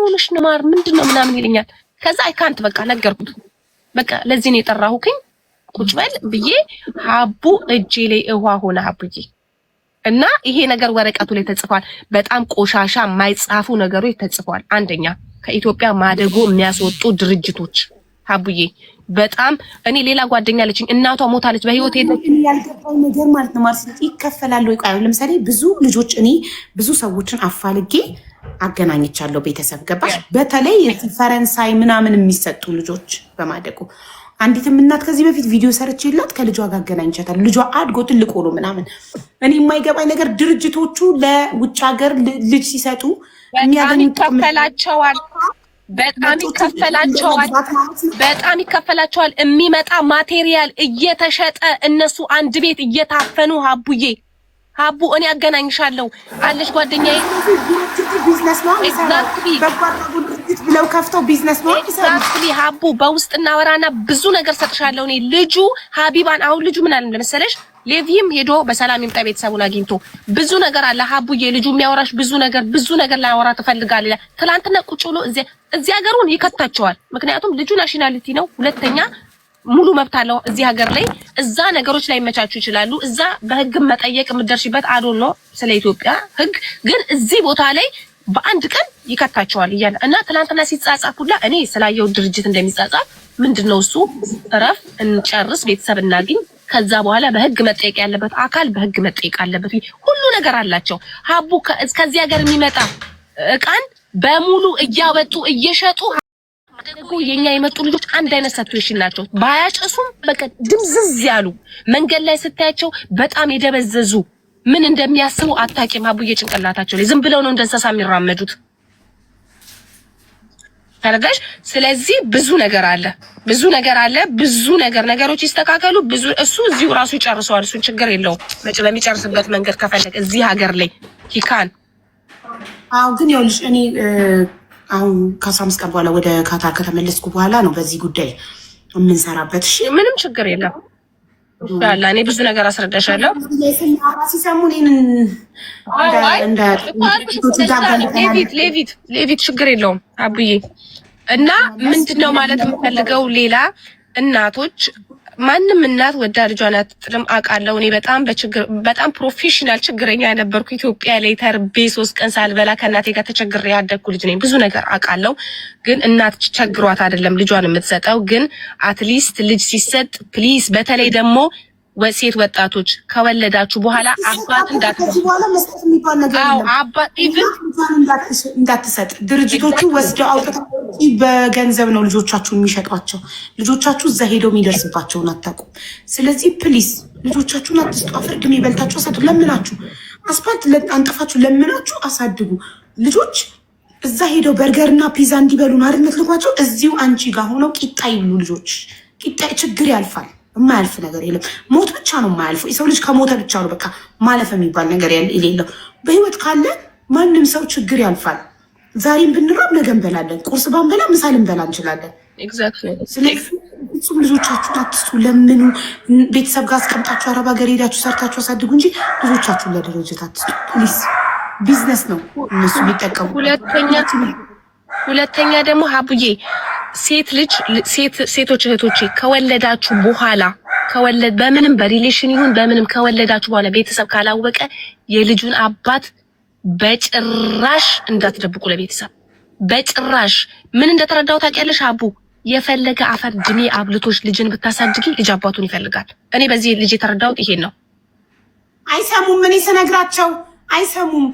ሆነሽ ነው ማር ምንድነው ምናምን ይለኛል። ከዛ አይካንት በቃ ነገርኩት። በቃ ለዚህ ነው የጠራሁኝ ቁጭ በል ብዬ ሀቡ እጄ ላይ ውሃ ሆነ ሀቡዬ። እና ይሄ ነገር ወረቀቱ ላይ ተጽፏል። በጣም ቆሻሻ የማይጻፉ ነገሮች ተጽፏል። አንደኛ ከኢትዮጵያ ማደጎ የሚያስወጡ ድርጅቶች ሀቡዬ በጣም እኔ ሌላ ጓደኛ አለችኝ እናቷ ሞታለች በህይወት ያልገባኝ ነገር ማለት ነው ማለት ይከፈላል ወይ? ለምሳሌ ብዙ ልጆች እኔ ብዙ ሰዎችን አፋልጌ አገናኝቻለሁ ቤተሰብ ገባሽ? በተለይ ፈረንሳይ ምናምን የሚሰጡ ልጆች በማደጎ አንዲትም እናት ከዚህ በፊት ቪዲዮ ሰርቼላት ከልጇ ጋር አገናኝቻታለሁ። ልጇ አድጎ ትልቅ ሆኖ ምናምን እኔ የማይገባኝ ነገር ድርጅቶቹ ለውጭ ሀገር ልጅ ሲሰጡ ይከፈላቸዋል። በጣም ይከፈላቸዋል። የሚመጣ ማቴሪያል እየተሸጠ እነሱ አንድ ቤት እየታፈኑ ሀቡዬ ሀቡ እኔ አገናኝሻለሁ አለሽ ጓደኛዬ። ቢዝነስ ነው ብለው ከፍተው ቢዝነስ ነው ኤግዛክትሊ ሀቡ በውስጥ እናወራና ብዙ ነገር ሰጥሻለሁ። እኔ ልጁ ሀቢባን አሁን ልጁ ምን አለ ለመሰለሽ ሌቪም ሄዶ በሰላም ይምጣ ቤተሰቡን አግኝቶ ብዙ ነገር አለ ሀቡዬ። ልጁ የሚያወራሽ ብዙ ነገር ላወራ ትፈልጋለህ። ትላንትና ቁጭ ብሎ እዚህ ሀገሩን ይከታቸዋል። ምክንያቱም ልጁ ናሽናሊቲ ነው። ሁለተኛ ሙሉ መብት አለው እዚህ ሀገር ላይ። እዛ ነገሮች ላይ መቻቹ ይችላሉ። እዛ በህግ መጠየቅ የምትደርሽበት አዶን ነው ስለ ኢትዮጵያ ህግ። ግን እዚህ ቦታ ላይ በአንድ ቀን ይከታቸዋል እያለ እና ትላንትና ሲጻጻፉላ እኔ ስላየው ድርጅት እንደሚጻጻፍ ምንድነው እሱ እረፍ እንጨርስ ቤተሰብ እናግኝ ከዛ በኋላ በህግ መጠየቅ ያለበት አካል በህግ መጠየቅ አለበት። ሁሉ ነገር አላቸው ሀቡ ከዚህ ሀገር የሚመጣ እቃን በሙሉ እያወጡ እየሸጡ ደግሞ የኛ የመጡ ልጆች አንድ አይነት ሲቹዌሽን ናቸው። ባያጨሱም በቃ ድምዝዝ ያሉ መንገድ ላይ ስታያቸው በጣም የደበዘዙ ምን እንደሚያስቡ አታቂም ሀቡዬ። ጭንቅላታቸው ላይ ዝም ብለው ነው እንደ እንስሳ የሚራመዱት ታረጋሽ። ስለዚህ ብዙ ነገር አለ ብዙ ነገሮች ይስተካከሉ። ብዙ እሱ እዚሁ ራሱ ይጨርሰዋል። እሱ ችግር የለውም በሚጨርስበት መንገድ ከፈለገ እዚህ ሀገር ላይ ይካን። አዎ ግን ይኸውልሽ እኔ አሁን ከ15 ቀን በኋላ ወደ ካታር ከተመለስኩ በኋላ ነው በዚህ ጉዳይ የምንሰራበት። እሺ ምንም ችግር የለም ያላ እኔ ብዙ ነገር አስረዳሻለሁ። ሲሰሙ ሌቪት ችግር የለውም አቡዬ። እና ምንድነው ማለት የምፈልገው ሌላ እናቶች ማንም እናት ወዳ ልጇን አትጥልም አውቃለሁ። እኔ በጣም ፕሮፌሽናል ችግረኛ ነበርኩ ኢትዮጵያ ላይ ተርቤ 3 ቀን ሳልበላ ከእናቴ ጋር ተቸግሬ ያደግኩ ልጅ ነኝ። ብዙ ነገር አውቃለሁ። ግን እናት ቸግሯት አይደለም ልጇን የምትሰጠው። ግን አትሊስት ልጅ ሲሰጥ ፕሊዝ በተለይ ደግሞ ሴት ወጣቶች ከወለዳችሁ በኋላ አባት እንዳትሰጥ ድርጅቶቹ ወስደው አውጥተው በገንዘብ ነው ልጆቻችሁን የሚሸጧቸው። ልጆቻችሁ እዛ ሄደው የሚደርስባቸውን አታውቁም። ስለዚህ ፕሊስ ልጆቻችሁን አትስጡ። አፍርድ የሚበልታችሁ አሳድጉ። ለምናችሁ አስፓልት አንጥፋችሁ ለምናችሁ አሳድጉ። ልጆች እዛ ሄደው በርገርና ፒዛ እንዲበሉ አይደል የምትልኳቸው? እዚሁ አንቺ ጋር ሆነው ቂጣ ይብሉ ልጆች። ቂጣ ችግር ያልፋል። የማያልፍ ነገር የለም። ሞት ብቻ ነው የማያልፈው። የሰው ልጅ ከሞተ ብቻ ነው በቃ ማለፍ የሚባል ነገር የሌለው። በህይወት ካለ ማንም ሰው ችግር ያልፋል። ዛሬም ብንራብ ነገ እንበላለን። ቁርስ ባንበላ ምሳ ልንበላ እንችላለን። ስለዚህ ፍጹም ልጆቻችሁን አትስጡ፣ ለምኑ። ቤተሰብ ጋር አስቀምጣችሁ አረብ ሀገር ሄዳችሁ ሰርታችሁ አሳድጉ እንጂ ልጆቻችሁን ለድርጅት አትስጡ ፕሊዝ። ቢዝነስ ነው እነሱ የሚጠቀሙ። ሁለተኛ ደግሞ ሀቡዬ ሴቶች እህቶቼ ከወለዳችሁ በኋላ በምንም በሪሌሽን ይሁን በምንም ከወለዳችሁ በኋላ ቤተሰብ ካላወቀ የልጁን አባት በጭራሽ እንዳትደብቁ ለቤተሰብ በጭራሽ። ምን እንደተረዳው ታውቂያለሽ ሀቡ? የፈለገ አፈር ድሜ አብልቶች ልጅን ብታሳድጊ ልጅ አባቱን ይፈልጋል። እኔ በዚህ ልጅ የተረዳሁት ይሄን ነው። አይሰሙም። እኔ ስነግራቸው አይሰሙም።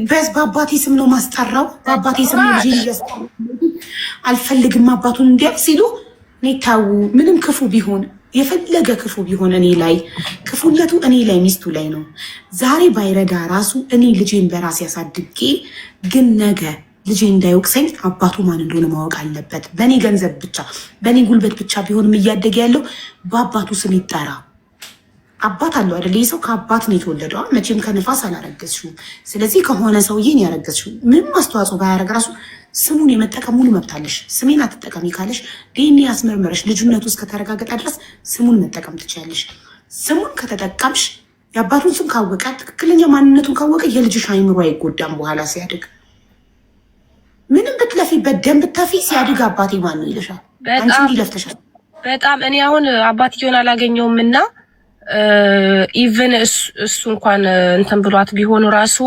በአባቴ ስም ነው ማስጠራው፣ በአባቴ ስም ነው ልጅ አልፈልግም አባቱን እንዲያውቅ ሲሉ ታው ምንም ክፉ ቢሆን የፈለገ ክፉ ቢሆን እኔ ላይ ክፉነቱ እኔ ላይ ሚስቱ ላይ ነው። ዛሬ ባይረዳ ራሱ እኔ ልጄን በራሴ ያሳድጌ፣ ግን ነገ ልጄ እንዳይወቅሰኝ አባቱ ማን እንደሆነ ማወቅ አለበት። በእኔ ገንዘብ ብቻ በእኔ ጉልበት ብቻ ቢሆንም እያደገ ያለው በአባቱ ስም ይጠራ። አባት አለው አይደል? ይህ ሰው ከአባት ነው የተወለደው። መቼም ከንፋስ አላረገዝሽውም። ስለዚህ ከሆነ ሰውዬን ያረገዝሽው ምንም አስተዋጽኦ ባያረግ ራሱ ስሙን የመጠቀም ሙሉ መብት አለሽ። ስሜን አትጠቀሚ ካለሽ ዲኤንኤ አስመርመረሽ ልጅነቱ እስከተረጋገጠ ድረስ ስሙን መጠቀም ትችያለሽ። ስሙን ከተጠቀምሽ የአባቱን ስም ካወቀ ትክክለኛ ማንነቱን ካወቀ የልጅሽ አይምሮ አይጎዳም በኋላ ሲያድግ። ምንም የምትለፊበት ደም ብትተፊ ሲያድግ አባቴ ማን ነው ይልሻል። አንቺ እንዲለፍተሻል በጣም እኔ አሁን አባትየውን አላገኘውም እና ኢቭን እሱ እንኳን እንትን ብሏት ቢሆኑ ራሱ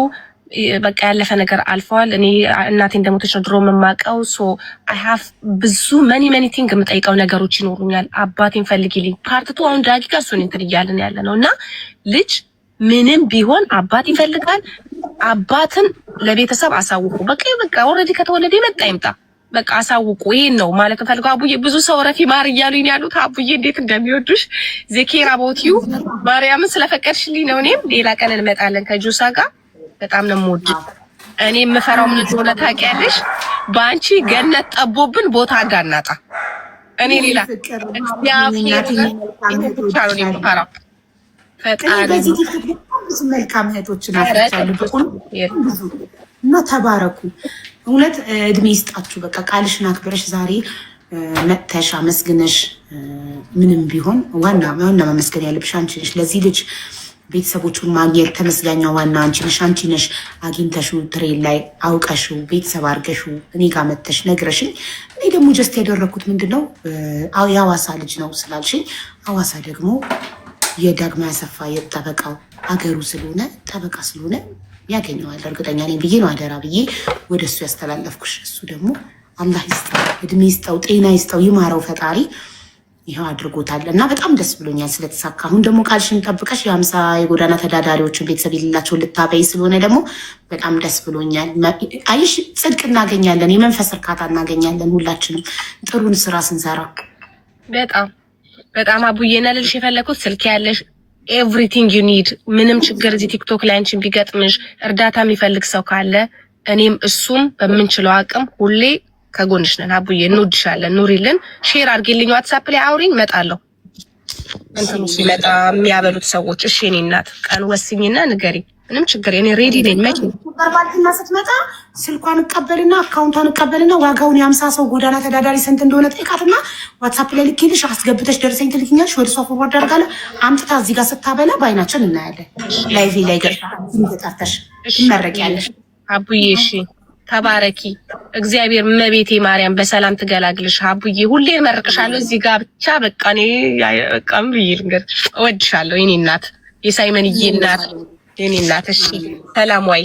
በቃ ያለፈ ነገር አልፈዋል። እኔ እናቴ እንደሞተች ድሮ የማውቀው ሶ አይ ሃቭ ብዙ መኒ ቲንግ የምጠይቀው ነገሮች ይኖሩኛል። አባቴን ፈልጊልኝ ፓርትቱ አሁን ዳጊጋ እሱን እንትን እያልን ያለ ነው እና ልጅ ምንም ቢሆን አባት ይፈልጋል። አባትን ለቤተሰብ አሳውቁ። በቃ ኦልሬዲ ከተወለደ ይመጣ ይምጣ በቃ አሳውቁ። ይሄን ነው ማለት ፈልገው። አቡዬ ብዙ ሰው ረፊ ማር እያሉኝ ያሉት አቡዬ እንዴት እንደሚወዱሽ ዜኬራ ቦቲዩ ማርያምን ስለፈቀድሽልኝ ነው። እኔም ሌላ ቀን እንመጣለን ከጁሳ ጋር በጣም ነው የምወድ። እኔ የምፈራው ምን እንደሆነ ታውቂያለሽ? በአንቺ ገነት ጠቦብን ቦታ እንዳናጣ እኔ ሌላ መልካም እህቶችን አፍርቻለሁ እና ተባረኩ። እውነት እድሜ ይስጣችሁ። በቃ ቃልሽን አክብረሽ ዛሬ መጥተሽ አመስግነሽ ምንም ቢሆን ዋና ማመስገን ያለብሽ አንቺ ነሽ። ለዚህ ልጅ ቤተሰቦቹን ማግኘት ተመስጋኛ ዋና አንቺ ነሽ። አንቺ ነሽ አግኝተሽው ትሬን ላይ አውቀሽው ቤተሰብ አድርገሽው እኔ ጋር መጥተሽ ነግረሽኝ፣ እኔ ደግሞ ጀስት ያደረኩት ምንድነው የሐዋሳ ልጅ ነው ስላልሽኝ፣ ሐዋሳ ደግሞ የዳግማዊ አሰፋ የጠበቃው አገሩ ስለሆነ ጠበቃ ስለሆነ ያገኘዋል እርግጠኛ ነኝ ብዬ ነው አደራ ብዬ ወደ እሱ ያስተላለፍኩሽ። እሱ ደግሞ አላህ ይስጠው፣ እድሜ ይስጠው፣ ጤና ይስጠው፣ ይማረው ፈጣሪ። ይኸው አድርጎታል እና በጣም ደስ ብሎኛል ስለተሳካ። አሁን ደግሞ ቃልሽን ጠብቀሽ የ50 የጎዳና ተዳዳሪዎችን ቤተሰብ የሌላቸውን ልታበይ ስለሆነ ደግሞ በጣም ደስ ብሎኛል። አይሽ ጽድቅ እናገኛለን፣ የመንፈስ እርካታ እናገኛለን ሁላችንም ጥሩን ስራ ስንሰራ። በጣም አቡዬና ልልሽ የፈለኩት ስልክ ያለሽ ኤቭሪቲንግ ዩ ኒድ ምንም ችግር እዚህ ቲክቶክ ላይ አንቺን ቢገጥምሽ እርዳታ የሚፈልግ ሰው ካለ እኔም እሱም በምንችለው አቅም ሁሌ ከጎንሽ ነን። አቡዬ እንወድሻለን፣ ኑሪልን። ሼር አድርጊልኝ፣ ዋትስአፕ ላይ አውሪኝ፣ እመጣለሁ። እንትኑ ሲመጣ የሚያበሉት ሰዎች እሺ፣ እኔ እናት ቀን ወስኝና ንገሪ፣ ምንም ችግር እኔ ሬዲ ነኝ። መቼ ባልትና ስትመጣ ስልኳን እቀበልና አካውንቷን እቀበልና ዋጋውን የ50 ሰው ጎዳና ተዳዳሪ ስንት እንደሆነ ጠይቃትና ዋትስአፕ ላይ ልኬልሽ አስገብተሽ ደርሰኝ ትልኪኛለሽ። ወደ ሷ ፎርዋርድ አደርጋለሁ። አምጥታ እዚህ ጋር ስታበላ በአይናችን እናያለን። ላይቭ ላይ ገብታ ተጣርተሽ ትመረቂያለሽ። አቡዬ እሺ፣ ተባረኪ። እግዚአብሔር እመቤቴ ማርያም በሰላም ትገላግልሽ። አቡዬ ሁሌ እመርቅሻለሁ እዚህ ጋር ብቻ በቃ እኔ በቃም ብዬ ልንገር እወድሻለሁ የኔ እናት፣ የሳይመንዬ እናት፣ የኔ እናት። እሺ ሰላም ዋይ።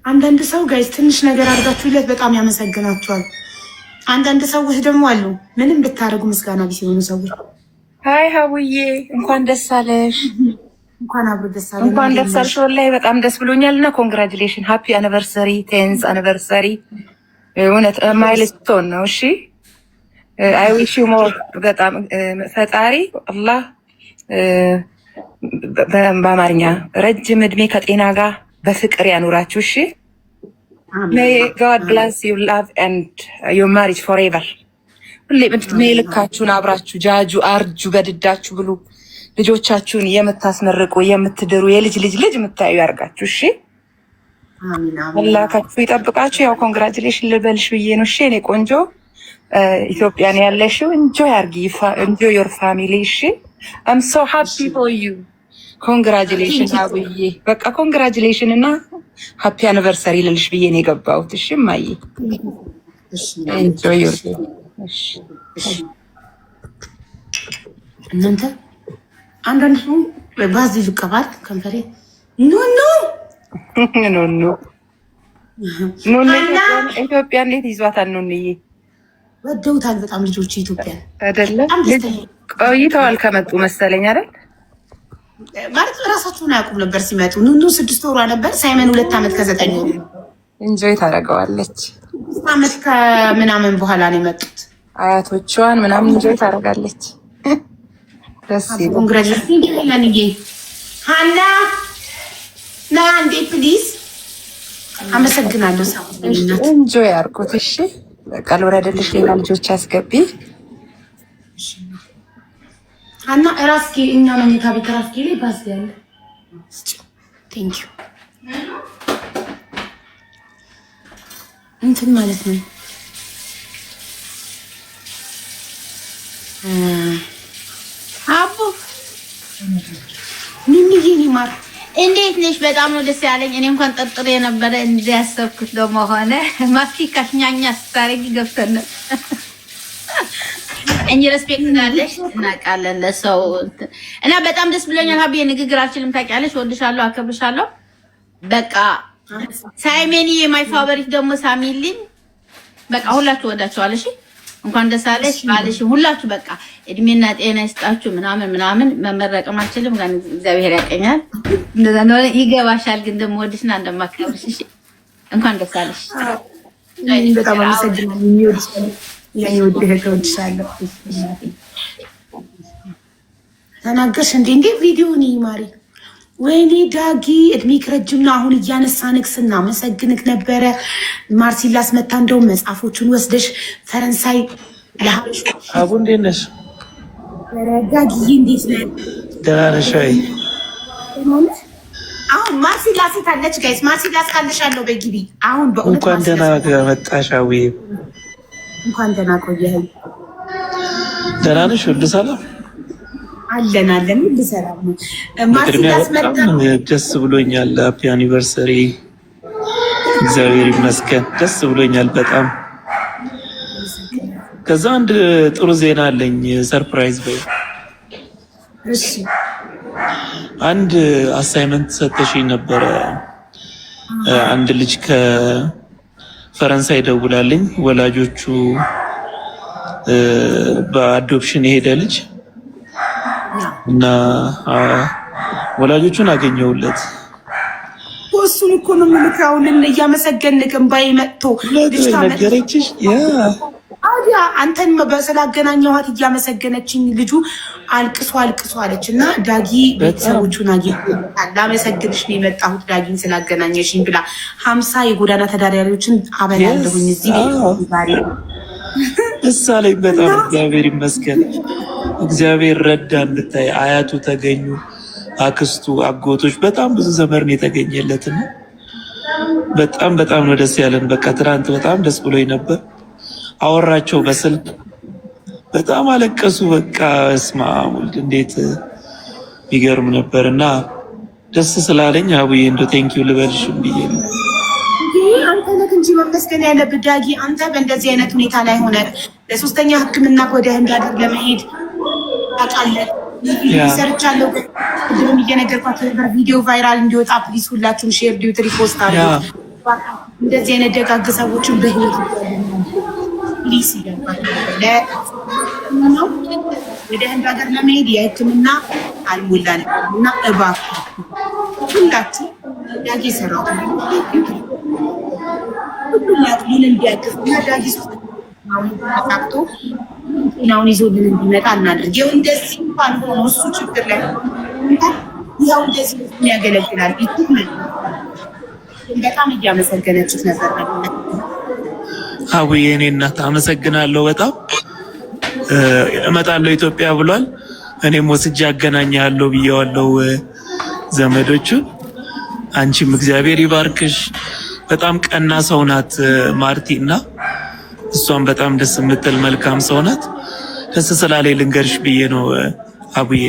አንዳንድ ሰው ጋይስ ትንሽ ነገር አድርጋችሁለት በጣም ያመሰግናችኋል። አንዳንድ ሰዎች ደግሞ አሉ ምንም ብታደርጉ ምስጋና ቢስ የሆኑ ሰዎች። ሃይ ሀቡዬ እንኳን ደስ አለሽ። እንኳን አብሮ ደስ አለ። እንኳን ደስ አለሽ። ወላሂ በጣም ደስ ብሎኛል እና ኮንግራቹሌሽን ሃፒ አኒቨርሰሪ 10th አኒቨርሰሪ። እውነት ማይልስቶን ነው። እሺ አይ ዊሽ ዩ ሞር። በጣም ፈጣሪ አላህ በአማርኛ ረጅም እድሜ ከጤና ጋር በፍቅር ያኑራችሁ። እሺ ሜይ ጋድ ብላስ ዩ ላቭ ኤንድ ዩር ማሪጅ ፎርኤቨር። ሁሌ እድሜ ልካችሁን አብራችሁ ጃጁ አርጁ በድዳችሁ ብሉ። ልጆቻችሁን የምታስመርቁ የምትድሩ የልጅ ልጅ የምታዩ ያርጋችሁ። እሺ አላህ ከፍ ይጠብቃችሁ። ያው ኮንግራቹሌሽን ልበልሽ ብዬ ነው። እሺ እኔ ቆንጆ ኢትዮጵያን ያለሽው እንጆይ አርጊ፣ እንጆይ ዮር ፋሚሊ። እሺ አም ሶ ሃፒ ፎር ዩ። ኮንግራቹሌሽን አብዬ፣ በቃ ኮንግራቹሌሽን እና ሃፒ አኒቨርሰሪ ልልሽ ብዬ ነው የገባሁት። እሺ ማይ እንጆይ ዮር። እሺ እናንተ አንዳንድ ሰው ባዚ ልቀባል ከንፈሬ ኖ ኢትዮጵያ እንዴት ይዟታል? ኖንዬ ወደውታል በጣም ልጆች ኢትዮጵያ አይደለም ቆይተዋል ከመጡ መሰለኝ አይደል? ማለት ራሳቸውን አያውቁም ነበር ሲመጡ። ኑኑ 6 ወሯ ነበር። ሳይመን 2 ዓመት ከ9 ወር። ኢንጆይ ታደርገዋለች። 6 ዓመት ከምናምን በኋላ ነው የመጡት። አያቶቿን ምናምን ኢንጆይ ታደርጋለች። ደስ ይላል። ኮንግራቹሌሽን ለንዬ ሃና ና እንዴ ፕሊዝ። አመሰግናለሁ። ሰው ኢንጆይ አድርጎት። እሺ በቃ ልውረድልሽ። ሌላ ልጆች አስገቢ ሃና። እራስጌ እኛ መኝታ ቤት እራስጌ ላይ ባስ ያለ ቴንክ ዩ እንትን ማለት ነው። አቡ ኑኑዬ ማር እንዴት ነሽ? በጣም ነው ደስ ያለኝ። እኔ እንኳን ጠርጥሬ የነበረ እንዲያሰብኩት ደግሞ ሆነ። ማስቲካ ሽኛኛ ስታረጊ ገብተን እንጂ ሬስፔክት እንዳለሽ እናውቃለን ለሰው እና በጣም ደስ ብሎኛል። ሀብዬ ንግግር አልችልም ታውቂያለሽ። ወድሻለሁ፣ አከብርሻለሁ። በቃ ሳይሜኒ የማይ ፋቨሪት ደግሞ ሳሚልኝ በቃ ሁላችሁ ወዳችኋለሽ። እንኳን ደስ አለሽ ባለሽ ሁላችሁ በቃ እድሜና ጤና ይስጣችሁ ምናምን መመረቅም አልችልም ግን እግዚአብሔር ያቀኛል። እንደዛ ነው ይገባሻል። ግን ደግሞ ወድሽና እንደማከብርሽ እሺ። እንኳን ደስ አለሽ። በጣም አመሰግናለሁ። ወድሻለሁ። ተናገርሽ እንዴ ቪዲዮኒ ማሪ ወይኔ ዳጊ እድሜክ ረጅም ነው። አሁን እያነሳንክ ስናመሰግንክ ነበረ። ማርሲላስ መታ እንደው መጽሐፎቹን ወስደሽ ፈረንሳይ ለሀበሽ አቡ እንዴት ነሽ? ዳጊዬ እንዴት ነህ? ደህና ነሽ ወይ? አሁን ማርሲላስ ታለች ጋይስ። ማርሲላስ ካለሻለሁ በግቢ አሁን በእውነት እንኳን ደህና መጣሽ። አዊ እንኳን ደህና ቆየህ። ደህና ነሽ? ሁሉ ሰላም አለን ልሰራም ማርሲላስ መጣ። ደስ ብሎኛል። ሃፒ አኒቨርሰሪ። እግዚአብሔር ይመስገን ደስ ብሎኛል በጣም። ከዛ አንድ ጥሩ ዜና አለኝ። ሰርፕራይዝ በይ። እሺ አንድ አሳይመንት ሰጥተሽኝ ነበረ። አንድ ልጅ ከፈረንሳይ ደውላልኝ ወላጆቹ በአዶፕሽን የሄደ ልጅ እና ወላጆቹን አገኘውለት። እሱን እኮ ነው የምልካውልን እያመሰገንክ እምባዬ መጥቶ ነገረችሽ? አዲያ አንተን በስላገናኘኋት እያመሰገነችኝ ልጁ አልቅሶ አለች እና ዳጊ ቤተሰቦቹን አግኝቷል። ላመሰግንሽ ነው የመጣሁት ዳጊን ስላገናኘሽኝ ብላ 50 የጎዳና ተዳዳሪዎችን አበላለሁኝ እዚህ ቤት ዛሬ። ደስ አለኝ በጣም እግዚአብሔር ይመስገን። እግዚአብሔር ረዳ እንድታይ አያቱ ተገኙ፣ አክስቱ፣ አጎቶች በጣም ብዙ ዘመር ነው የተገኘለትና በጣም ነው ደስ ያለን። በቃ ትናንት በጣም ደስ ብሎኝ ነበር። አወራቸው በስልክ በጣም አለቀሱ። በቃ እስማ ወልድ እንዴት ይገርም ነበርና ደስ ስላለኝ አቡዬ እንደው ቴንኪው ልበልሽ ብዬ ነው። አንተ ነህ እንጂ መመስገን ያለብህ ዳጊ። አንተ በእንደዚህ አይነት ሁኔታ ላይ ሆነ ለሶስተኛ ሕክምና ወደ ህንድ ሀገር ለመሄድ ታውቃለህ። ሰርቻለሁ ቅድም እየነገርኳት ነበር። ቪዲዮ ቫይራል እንዲወጣ ፕሊዝ ሁላችሁም ሼር ዲዩት ሪፖስት አድርጉ። እንደዚህ አይነት ደጋግ ሰዎችን በህይወት ፕሊዝ ይገባል። ነው ወደ ህንድ ሀገር ለመሄድ የህክምና አልሞላንም እና እባክህ ሁላችሁ ዳጊ ሰራው ሁሉም ያቅሉን እንዲያቅፍ ዳጊ ተሳክቶ ናውን ይዞልን እንዲመጣ እናድርግ። ይኸው እንደዚህ እንኳን ሆኖ እሱ ችግር ላይ ይኸው እንደዚህ ያገለግላል። በጣም እያመሰገነችት ነበር። አቡዬ የኔ እናት አመሰግናለሁ በጣም። እመጣለሁ ኢትዮጵያ ብሏል። እኔም ወስጄ አገናኛለሁ ብዬዋለሁ ዘመዶቹን። አንቺም እግዚአብሔር ይባርክሽ። በጣም ቀና ሰው ናት ማርቲ እና እሷም በጣም ደስ የምትል መልካም ሰው ናት። ደስ ስላለኝ ልንገርሽ ብዬ ነው አቡዬ።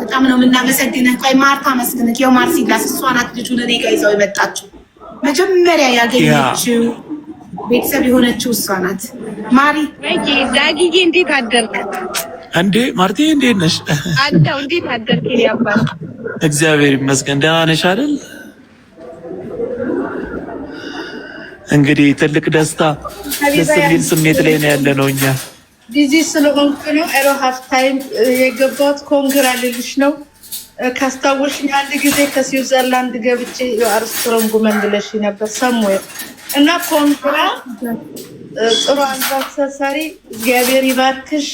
በጣም ነው የምናመሰግንህ። ቆይ ማርታ መስግንህ። ይኸው ማርሲላስ እሷ ናት ልጁን እኔ ጋር ይዛው የመጣችው መጀመሪያ ያገኘችው ቤተሰብ የሆነችው እሷ ናት። ማሪ ዳጊዬ እንዴት አደርክ? እንዴ ማርቲ እንዴት ነሽ? አንተው እንዴት አደርክ? ያባል እግዚአብሔር ይመስገን። ደህና ነሽ አይደል? እንግዲህ ትልቅ ደስታ ደስ የሚል ስሜት ላይ ነው ያለነው እኛ። ቢዚ ስለሆንኩ ነው ኤሮ ሃፍ ታይም የገባሁት። ኮንግራ ልልሽ ነው። ካስታወሽኝ አንድ ጊዜ ከስዊዘርላንድ ገብቼ የአርስትሮንግ መንግለሽ ነበር ሰሙዌር እና ኮንግራ ጥሩ አክሰሰሪ እግዚአብሔር ይባርክሽ።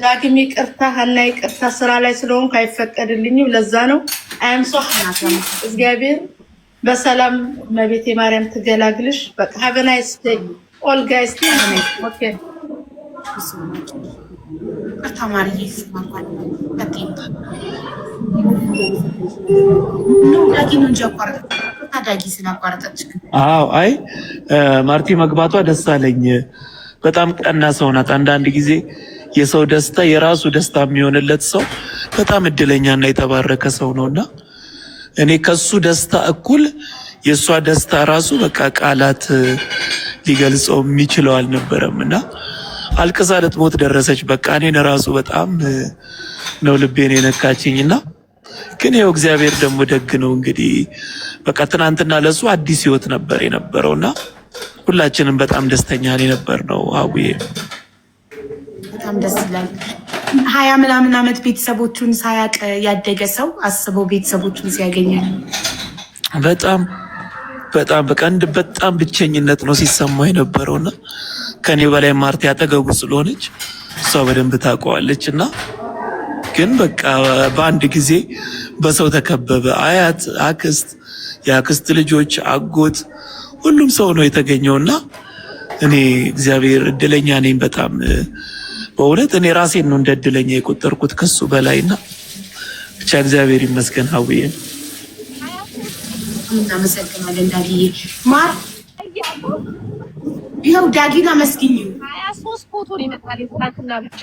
ዳግም ይቅርታ ሀና ይቅርታ ስራ ላይ ስለሆንኩ አይፈቀድልኝም። ለዛ ነው አይም ሶ እግዚአብሔር በሰላም መቤቴ ማርያም ትገላግልሽ። በቃ have a nice day all guys ኦኬ ተማሪ አዎ አይ ማርቲ መግባቷ ደስ አለኝ። በጣም ቀና ሰው ናት። አንዳንድ ጊዜ የሰው ደስታ የራሱ ደስታ የሚሆንለት ሰው በጣም እድለኛና የተባረከ ሰው ነውና እኔ ከሱ ደስታ እኩል የእሷ ደስታ ራሱ በቃ ቃላት ሊገልጸው የሚችለው አልነበረም እና አልቅሳ ልትሞት ደረሰች። በቃ እኔን ራሱ በጣም ነው ልቤን የነካችኝና ግን ያው እግዚአብሔር ደግሞ ደግ ነው። እንግዲህ በቃ ትናንትና ለሱ አዲስ ህይወት ነበር የነበረውና ሁላችንም በጣም ደስተኛ ነበር ነው። አቡዬ በጣም ደስ ይላል። 20 ምናምን ዓመት ቤተሰቦቹን ሳያቅ ያደገ ሰው አስበው ቤተሰቦቹን ሲያገኛል በጣም በጣም በቃ በጣም ብቸኝነት ነው ሲሰማው የነበረውና ከኔ በላይ ማርቲ አጠገቡ ስለሆነች እሷ በደንብ ታውቀዋለች እና ግን በቃ በአንድ ጊዜ በሰው ተከበበ። አያት፣ አክስት፣ የአክስት ልጆች፣ አጎት ሁሉም ሰው ነው የተገኘውና እኔ እግዚአብሔር እድለኛ ነኝ በጣም በእውነት እኔ ራሴን ነው እንደ እድለኛ የቆጠርኩት ከሱ በላይና ብቻ እግዚአብሔር ይመስገን። ሀውዬ እናመሰግናለን። ዳጊዬ ማር ይኸው ዳጊና መስኪኝ 23 ፎቶ ነው የመጣልኝ ትናንትና ብቻ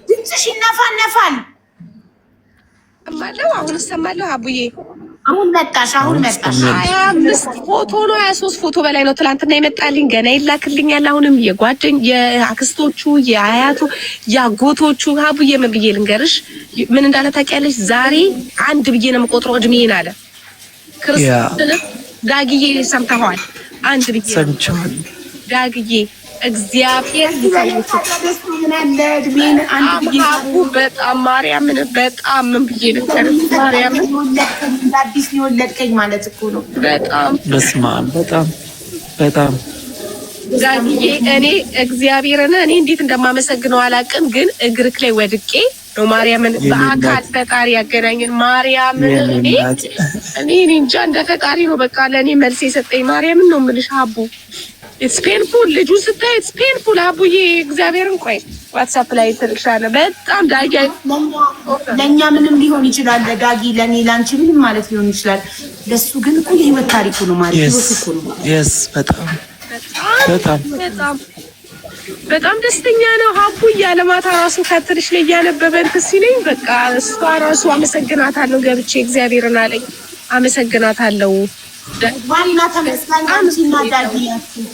ድምፅሽ ይነፋነፋል። እሰማለሁ አሁን እሰማለሁ። አቡዬ አሁን መጣሽ 25 ፎቶ ነው 23 ፎቶ በላይ ነው ትናንትና የመጣልኝ። ገና ይላክልኛል። አሁንም የአክስቶቹ የአያቱ የአጎቶቹ አቡዬ ምን ብዬ ልንገርሽ ምን እንዳለ ታውቂያለሽ? ዛሬ አንድ ብዬ ነው የምቆጥረው እድሜዬን አለ ክርስቶስ። ዳግዬ ሰምተኸዋል? አንድ ብዬ ሰምቻለሁ ዳግዬ እግዚአብሔር በጣም ማርያምን በጣም ምን ብዬ ነበር ማርያምን አዲስ ነው የወለድከኝ ማለት እኮ ነው። በጣም በስመ አብ በጣም ዳግዬ እኔ እግዚአብሔርን እኔ እንዴት እንደማመሰግነው አላውቅም፣ ግን እግርክ ላይ ወድቄ ነው ማርያምን በአካል ፈጣሪ ያገናኘን ማርያምን እኔ እንጃ እንደ ፈጣሪ ነው በቃ ለእኔ መልስ የሰጠኝ ማርያምን ነው የምልሽ አቡ ኢትስ ፔንፉል ልጁ ስታይ ኢትስ ፔንፉል አቡዬ እግዚአብሔርን ቆይ ዋትስአፕ ላይ ትልሻለህ በጣም ዳጊ ለእኛ ምንም ሊሆን ይችላል ዳጊ ለእኔ ላንቺ ምንም ማለት ሊሆን ይችላል ለሱ ግን እኮ የህይወት ታሪኩ ነው ማለት ነው እኮ ነው በጣም ደስተኛ ነው ሀቡ እያለማታ ራሱ ከትልሽ ላይ እያነበበ እንትን ሲለኝ በቃ እሷ ራሱ አመሰግናታለሁ ገብቼ እግዚአብሔርን አለኝ አመሰግናታለሁ ዋና ተመስላኝ አንቺና ዳጊያችሁ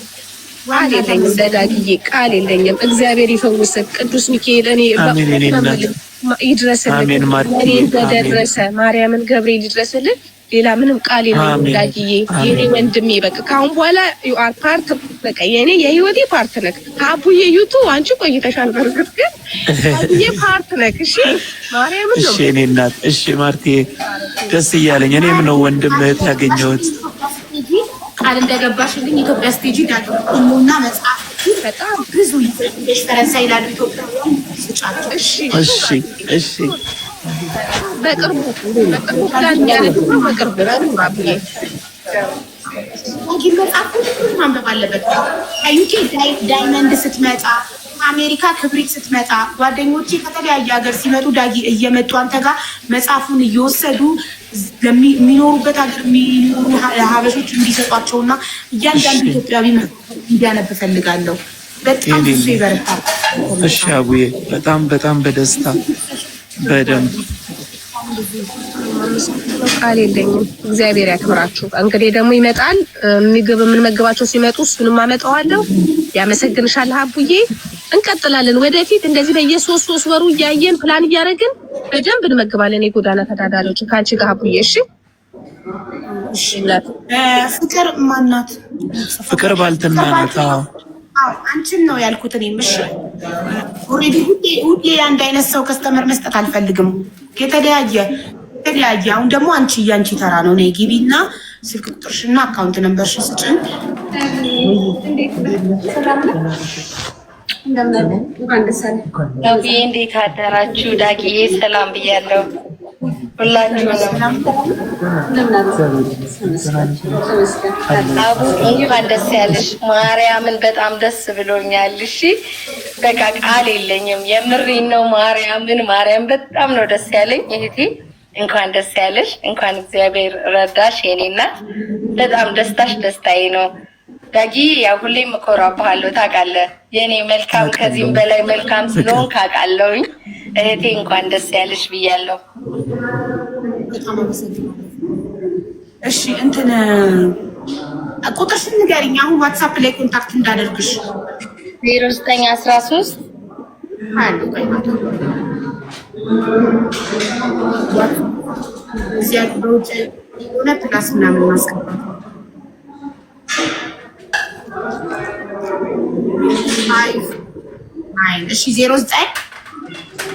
ቃል የለኝም ለዳጊዬ ቃል የለኝም። እግዚአብሔር ይፈውስህ ቅዱስ ሚካኤል እኔ ይድረስልኝ እኔ እንደደረሰ ማርያምን ገብርኤል ይድረስልኝ። ሌላ ምንም ቃል የለኝም ዳጊዬ የኔ ወንድሜ በቃ ካሁን በኋላ ዩ አር ፓርት በቃ የኔ የህይወቴ ፓርት ነክ አቡዬ ዩቱ አንቺ ቆይተሻል በርግጥ ግን ዳጊዬ ፓርት ነክ እሺ ማርያምን ነው እሺ እኔ እናት እሺ ማርቲ ደስ እያለኝ እኔም ነው ወንድም እህት ያገኘሁት ቃል እንደገባሽልኝ ኢትዮጵያ ስቴጂ ዳግሞና መጽሐፍ በጣም ብዙ ይፈሽ ፈረንሳይ ላሉ ኢትዮጵያውያን ስጫቸው እሺ በቅርቡ ፕላን ያደረግነው በቅርቡ አብዬ ግን መጽሐፍ ማንበብ አለበት። ዩኬ ዳይመንድ ስትመጣ አሜሪካ ክብሪት ስትመጣ ጓደኞቼ ከተለያየ ሀገር ሲመጡ ዳጊ እየመጡ አንተ ጋር መጽሐፉን እየወሰዱ ለሚኖሩበት ሀገር የሚኖሩ ሀበሾች እንዲሰጧቸውና እያንዳንዱ ኢትዮጵያዊ እንዲያነብ ፈልጋለሁ። በጣም ብዙ ይበረታል። እሺ አቡዬ በጣም በደስታ በደንብ ቃል የለኝም። እግዚአብሔር ያክብራችሁ። እንግዲህ ደግሞ ይመጣል ምግብ የምንመግባቸው ሲመጡ እሱንም አመጣዋለሁ። ያመሰግንሻል አቡዬ። እንቀጥላለን ወደፊት እንደዚህ በየሶስት ወሩ እያየን ፕላን እያደረግን በደንብ እንመግባለን የጎዳና ተዳዳሪዎች ከአንቺ ጋር አቡዬ። እሺ ፍቅር ማናት? ፍቅር ባልትና ናት። አንቺን ነው ያልኩት እኔም። እሺ ኦልሬዲ ሁሌ አንድ አይነት ሰው ከስተመር መስጠት አልፈልግም። የተለያየ አሁን ደግሞ ያንቺ ተራ ነው። ነይ ግቢና ስልክ ቁጥርሽና አካውንት ነምበርሽን ስጭኝ። እንዴት አደራችሁ? ዳጊዬ ሰላም ብያለሁ ሁላችሁንም። አቡ እንኳን ደስ ያለሽ። ማርያምን በጣም ደስ ብሎኛል። እሺ በቃ ቃል የለኝም። የምሬን ነው። ማርያም በጣም ነው ደስ ያለኝ እህቴ። እንኳን ደስ ያለሽ። እንኳን እግዚአብሔር ረዳሽ የኔ እናት። በጣም ደስታሽ ደስታዬ ነው። ዳጊ ያው ሁሌም እኮራብሃለሁ ታውቃለህ። የኔ መልካም ከዚህም በላይ መልካም ስለሆንክ አውቃለሁኝ። እህቴ እንኳን ደስ ያለሽ ብያለሁ። እሺ እንትን ቁጥርሽን ንገሪኝ አሁን ዋትስአፕ ላይ ኮንታክት እንዳደርግሽ። 0913 እዚያ በውጭ ሁለት ፕላስ ምናምን ማስገባት እሺ 09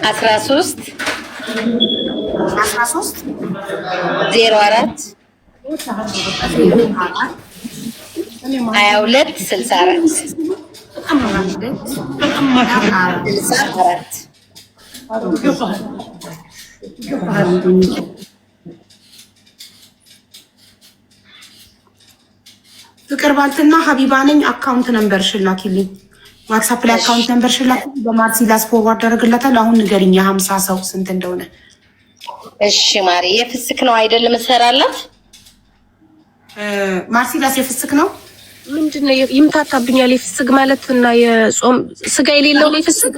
13 04 22 64 ፍቅር ባልትና ሀቢባ ነኝ። አካውንት ነምበር ሽላኪልኝ። ዋትስአፕ ላይ አካውንት ነምበር ሽላኪልኝ። በማርሲላስ ፎርዋርድ አደረግላታለሁ። አሁን ንገሪኝ የ50 ሰው ስንት እንደሆነ። እሺ ማሪ የፍስክ ነው አይደል የምትሰራላት? ማርሲላስ የፍስክ ነው። ምንድነው ይምታታብኛል? የፍስክ ማለት እና የጾም ስጋ የሌለው ነው። የፍስክ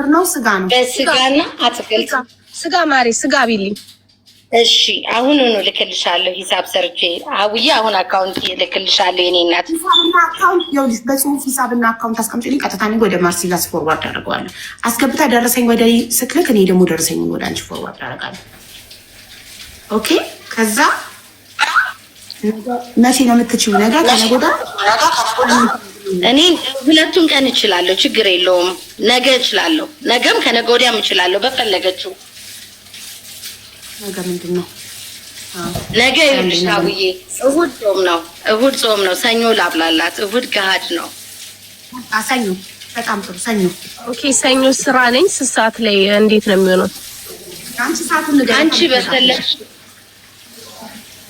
ነው ስጋ ነው። በስጋና አትክልት ስጋ ማሪ ስጋ ቢልኝ። እሺ አሁኑኑ ልክልሻለሁ ሂሳብ ሰርቼ አውዬ አሁን አካውንት ልክልሻለሁ። የኔ እናት ሂሳብና አካውንት ይኸውልሽ፣ በጽሁፍ ሂሳብና አካውንት አስቀምጪልኝ። ቀጥታ እኔ ወደ ማርሲላስ ፎርዋርድ አደርገዋለሁ። አስገብታ ደረሰኝ ወደ ስክልክ እኔ ደግሞ ደረሰኝ ወደ አንቺ ፎርዋርድ አደርጋለሁ። ኦኬ ከዛ መቼ ነው የምትችይው? ነገ ከነገ ወዲያ? እኔ ሁለቱም ቀን እችላለሁ፣ ችግር የለውም። ነገ እችላለሁ፣ ነገም ከነገ ወዲያም እችላለሁ በፈለገችው። ነገ ምንድን ነው? ነገ ይኸውልሽ አቡዬ እሑድ ጾም ነው፣ እሑድ ጾም ነው። ሰኞ ላብላላት፣ እሑድ ገሃድ ነው። ሰኞ በጣም ጥሩ ሰኞ። ኦኬ ሰኞ ስራ ነኝ። 6 ሰዓት ላይ እንዴት ነው የሚሆነው? አንቺ ሰዓቱን ንገሪኝ። አንቺ በፈለግሽ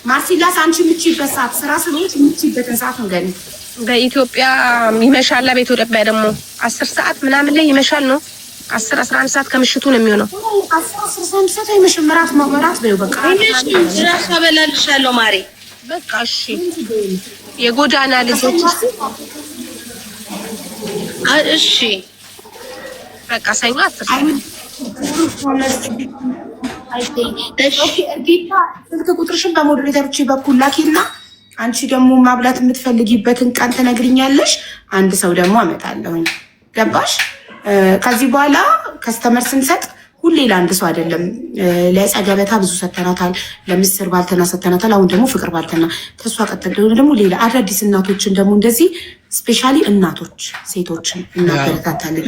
ማርሲላስ አንቺ የምትችይበት ሰዓት ስራ ስለሆንሽ የምትችይበትን ሰዓት ንገሪኝ። በኢትዮጵያ ይመሻል፣ በኢትዮጵያ ደግሞ 10 ሰዓት ምናምን ላይ ይመሻል ነው። 10-11 ሰዓት ከምሽቱ ነው የሚሆነው። 10-11 ሰዓት አይመሽም። ምራት መራት በይው በቃ ራስ አበላልሻለሁ ማሬ። በቃ እሺ። የጎዳና ልጆች እሺ በቃ ሰኞ 10 ሰዓት ስልክ ቁጥርሽን በሞዴሬተሮች በኩል ላኪና አንቺ ደግሞ ማብላት የምትፈልጊበትን ቀን ትነግሪኛለሽ። አንድ ሰው ደግሞ አመጣለሁኝ። ገባሽ? ከዚህ በኋላ ከስተመር ስንሰጥ ሁሌ ለአንድ ሰው አይደለም። ለጸገበታ ብዙ ሰተናታል፣ ለምስር ባልተና ሰተናታል። አሁን ደግሞ ፍቅር ባልተና፣ ከሷ ቀጥል ደግሞ ሌላ አዳዲስ እናቶችን ደግሞ እንደዚህ ስፔሻሊ እናቶች ሴቶችን እናበረታታለን።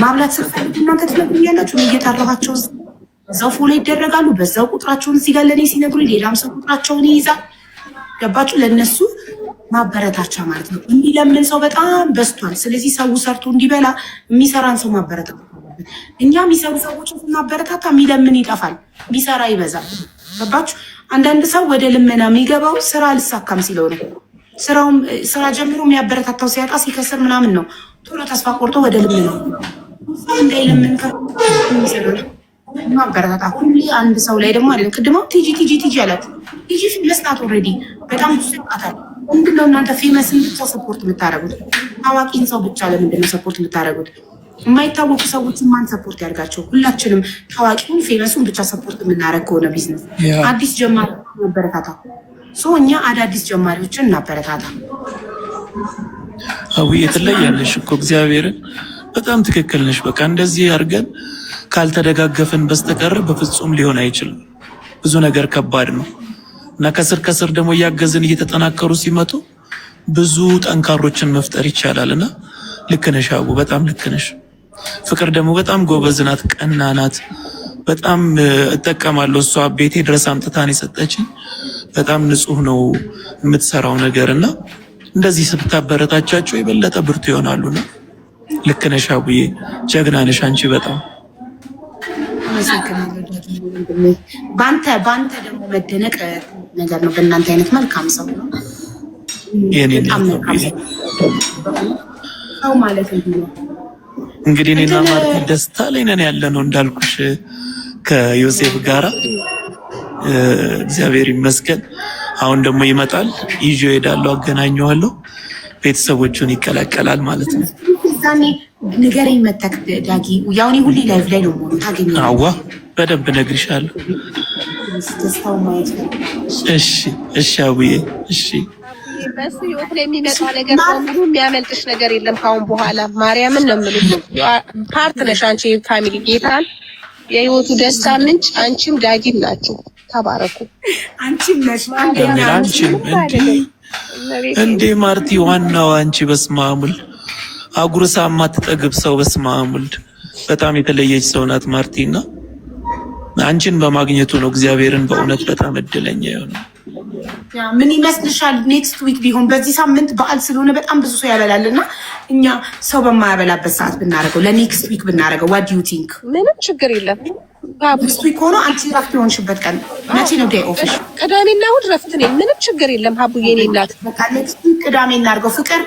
ማብላት ስትፈልጉ እናንተ ትነግሩኛላችሁ። እየጠራኋቸው በዛው ፎሎ ይደረጋሉ። በዛው ቁጥራቸውን እዚህ ጋር ለእኔ ሲነግሩ ሌላም ሰው ቁጥራቸውን ይይዛል። ገባችሁ? ለእነሱ ማበረታቻ ማለት ነው። የሚለምን ሰው በጣም በዝቷል። ስለዚህ ሰው ሰርቶ እንዲበላ የሚሰራን ሰው ማበረታታ አለብን። እኛ የሚሰሩ ሰዎችን ስናበረታታ የሚለምን ይጠፋል፣ የሚሰራ ይበዛል። ገባችሁ? አንዳንድ ሰው ወደ ልመና የሚገባው ስራ አልሳካም ሲለው ነው። ስራ ጀምሮ የሚያበረታታው ሲያጣ ሲከስር ምናምን ነው ቶሎ ተስፋ ቆርጦ ወደ ልመና እንዳይለምን ማበረታታ። ሁሌ አንድ ሰው ላይ ደግሞ አይደለም። ቅድመው ቲጂ አላችሁ። ቲጂ ፌመስ ናት ኦልሬዲ፣ በጣም ብዙ ይቃታል። ምንድነው እናንተ ፌመስን ብቻ ሰፖርት የምታደርጉት? ታዋቂን ሰው ብቻ ለምንድነው ሰፖርት የምታደርጉት? የማይታወቁ ሰዎችን ማን ሰፖርት ያድርጋቸው? ሁላችንም ታዋቂውን ፌመሱን ብቻ ሰፖርት የምናደርግ ከሆነ ቢዝነስ አዲስ ጀማሪ ማበረታታ። እኛ አዳዲስ ጀማሪዎችን እናበረታታ። አውዬ ትለያለሽ እኮ እግዚአብሔርን፣ በጣም ትክክል ነሽ። በቃ እንደዚህ አድርገን ካልተደጋገፍን በስተቀር በፍጹም ሊሆን አይችልም። ብዙ ነገር ከባድ ነው እና ከስር ከስር ደግሞ እያገዝን እየተጠናከሩ ሲመጡ ብዙ ጠንካሮችን መፍጠር ይቻላል። እና ልክ ነሽ አቡ፣ በጣም ልክ ነሽ። ፍቅር ደግሞ በጣም ጎበዝ ናት፣ ቀና ናት። በጣም እጠቀማለሁ። እሷ ቤቴ ድረስ አምጥታን የሰጠችኝ በጣም ንጹህ ነው የምትሰራው ነገር እና እንደዚህ ስታበረታቻቸው የበለጠ ብርቱ ይሆናሉና ልክ ነሽ አቡዬ፣ ጀግና ነሽ አንቺ በጣም ባንተ ደግሞ መደነቅ ነገር ነው። በእናንተ አይነት መልካም ሰው ነው ሰው ማለት ነው። እንግዲህ እኔና ማርቲ ደስታ ላይ ነን ያለ ነው እንዳልኩሽ ከዮሴፍ ጋራ እግዚአብሔር ይመስገን። አሁን ደግሞ ይመጣል፣ ይዤ እሄዳለሁ፣ አገናኘዋለሁ። ቤተሰቦቹን ይቀላቀላል ማለት ነው። ዛኔ ንገረኝ መተክ ዳጊ ያው እኔ ሁሌ ላይቭ ላይ ነው ሞት ታገኘ አዋ በደንብ እነግርሻለሁ። ደስታው ማየት እሺ አቡዬ እሺ። በሱ ህይወት ላይ የሚመጣ ነገር በሙሉ የሚያመልጥሽ ነገር የለም ካሁን በኋላ ማርያምን ነው የምልሽ። ፓርት ነሽ አንቺ ፋሚሊ ጌታን የህይወቱ ደስታ ምንጭ አንቺም ዳጊም ናችሁ። ተባረኩ። አንቺም ነሽ አንደኛ እንዴ ማርቲ ዋናው አንቺ በስመ አብ ወልድ አጉርሳ ማትጠግብ ሰው በስመ አብ ወልድ በጣም የተለየች ሰው ናት ማርቲና አንቺን በማግኘቱ ነው እግዚአብሔርን በእውነት በጣም እድለኛ የሆነው። ምን ይመስልሻል? ኔክስት ዊክ ቢሆን በዚህ ሳምንት በዓል ስለሆነ በጣም ብዙ ሰው ያበላልና እኛ ሰው በማያበላበት ሰዓት ብናደርገው ለኔክስት ዊክ ብናደርገው ዋት ዱ ዩ ቲንክ? ምንም ችግር የለም። ኔክስት ዊክ ሆኖ አንቺ ረፍት የሆንሽበት ቀን መቼ ነው? ዴይ ኦፍ ቅዳሜና እሑድ ረፍት ነኝ። ምንም ችግር የለም። ሀቡዬ እኔ እናት በቃ ኔክስት ዊክ ቅዳሜ እናድርገው። ፍቅር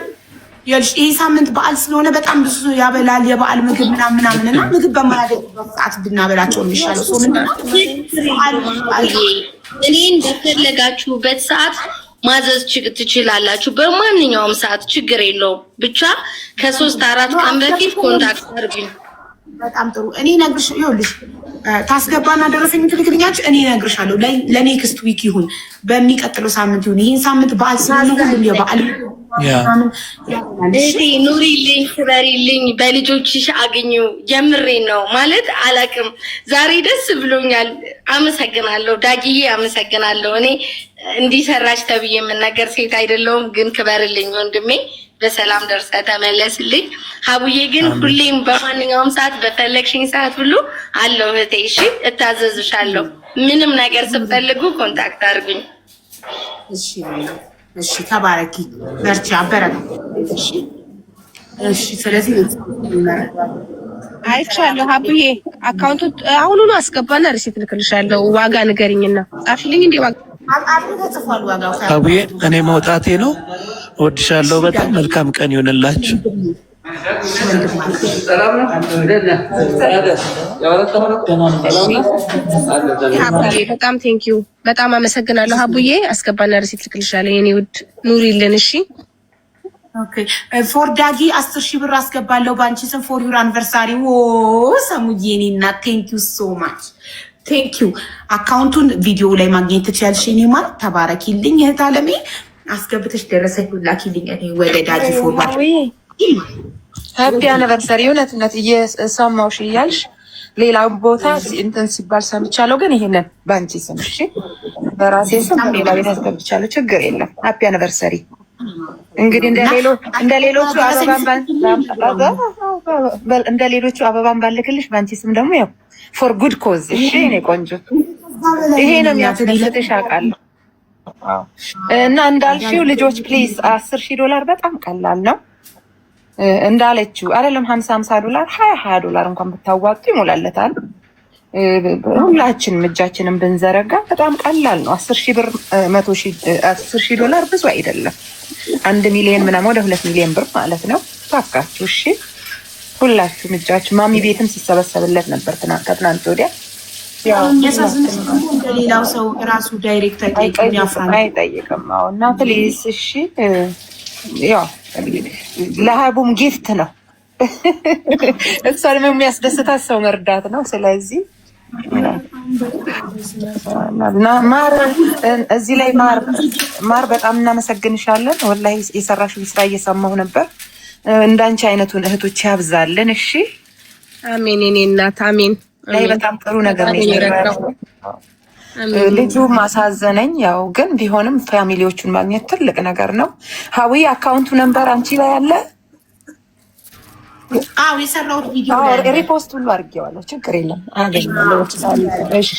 ይሄ ሳምንት በዓል ስለሆነ በጣም ብዙ ያበላል የበዓል ምግብ ምናምን እና ምግብ በማያገኝበት ሰዓት ብናበላቸው የሚሻለው ሰው ምንድነው? እኔን በፈለጋችሁበት ሰዓት ማዘዝ ትችላላችሁ። በማንኛውም ሰዓት ችግር የለውም። ብቻ ከ3-4 ቀን በፊት ኮንታክት አድርጉኝ። በጣም ጥሩ። እኔ ነግርሽ ይኸውልሽ ታስገባና ደረሰኝ ትልክልኛለሽ። እኔ ነግርሻለሁ ለኔክስት ዊክ ይሁን በሚቀጥለው ሳምንት ይሁን ይሄን ሳምንት በዓል ስለሆነ ሁሉም የበዓል ኑሪልኝ፣ ክበሪልኝ፣ በልጆችሽ አግኙ። የምሬን ነው ማለት አላቅም። ዛሬ ደስ ብሎኛል። አመሰግናለሁ ዳጊዬ፣ አመሰግናለሁ። እኔ እንዲሰራች ተብዬ የምናገር ሴት አይደለሁም፣ ግን ክበርልኝ ወንድሜ። በሰላም ደርሰ ተመለስልኝ። ሀቡዬ ግን ሁሌም በማንኛውም ሰዓት በፈለግሽኝ ሰዓት ሁሉ አለው እህቴ። እሺ እታዘዝሻለሁ። ምንም ነገር ስትፈልጉ ኮንታክት አድርጉኝ። እሺ ተባረኪ፣ በርቺ፣ አበረታ። እሺ ስለዚህ አይቻለሁ ሀቡዬ። አካውንቱ አሁኑኑ አስገባና ሪሲት ልክልሻለሁ። ዋጋ ንገሪኝና ጻፊልኝ። እንዴ ዋጋ ተጽፏል ዋጋው። ሀቡዬ እኔ መውጣቴ ነው። እወድሻለሁ በጣም። መልካም ቀን ይሆንላችሁ። ሀቡዬ በጣም ቴንኪዩ፣ በጣም አመሰግናለሁ ሀቡዬ። አስገባና ሪሲት ልክልሻለሁ የኔ ውድ፣ ኑሪልን። እሺ ኦኬ። ፎር ዳጊ 10,000 ብር አስገባለሁ በአንቺ ስም ፎር ዩር አኒቨርሳሪ። ሰሙዬ እኔ እና ቴንኪዩ ሶ ማች ቴንኪዩ። አካውንቱን ቪዲዮ ላይ ማግኘት ትችያለሽ። እኔ ማለት ተባረኪልኝ እህት አለሜ። አስገብተሽ ደረሰኝ ላኪልኝ። እኔ ወደ ዳጊ ፎርዋርድ ሃፒ አኒቨርሰሪ። እውነት እየሰማሁሽ እያልሽ ሌላ ቦታ እንትን ሲባል ሰምቻለሁ፣ ግን ይሄንን በአንቺ ስም እሺ፣ በራሴ ስም ሌላ ቤት አስገብቻለሁ። ችግር የለም። ሃፒ አኒቨርሰሪ። እንግዲህ እንደ ሌሎቹ አበባን ባልክልሽ በአንቺ ስም ደግሞ ያው ፎር ጉድ ኮዝ እሺ። እኔ ቆንጆ ይሄ ነው የሚያስደስትሽ አውቃለሁ። እና እንዳልሽው ልጆች ፕሊዝ $10,000 በጣም ቀላል ነው። እንዳለችው አይደለም 50 $50 $20 እንኳን ብታዋጡ ይሞላለታል። ሁላችንም እጃችንን ብንዘረጋ በጣም ቀላል ነው። 10,000 ብር $10,000 ብዙ አይደለም። 1 ሚሊዮን ምናምን ወደ 2 ሚሊዮን ብር ማለት ነው። ታካችሁ እሺ፣ ሁላችሁም እጃችሁ። ማሚ ቤትም ሲሰበሰብለት ነበር ከትናንት ወዲያ። ያው ሌላው ሰው ራሱ ዳይሬክት አይጠይቅም። አዎ እና ፕሊዝ እሺ፣ ያው ለሀቡም ጊፍት ነው። እሷንም የሚያስደስታት ሰው መርዳት ነው። ስለዚህ ማር እዚህ ላይ ማር በጣም እናመሰግንሻለን። ወላሂ የሰራሽው ስራ እየሰማሁ ነበር። እንዳንቺ አይነቱን እህቶች ያብዛልን። እሺ አሜን። የኔ እናት አሜን። ላይ በጣም ጥሩ ነገር ነው። ልጁ ማሳዘነኝ። ያው ግን ቢሆንም ፋሚሊዎቹን ማግኘት ትልቅ ነገር ነው። ሀዊ አካውንቱ ነምበር አንቺ ላይ አለ? አዎ የሰራሁት ቪዲዮ ሪፖስት ሁሉ አድርጌዋለሁ። ችግር የለም አገኛለሁ። እሺ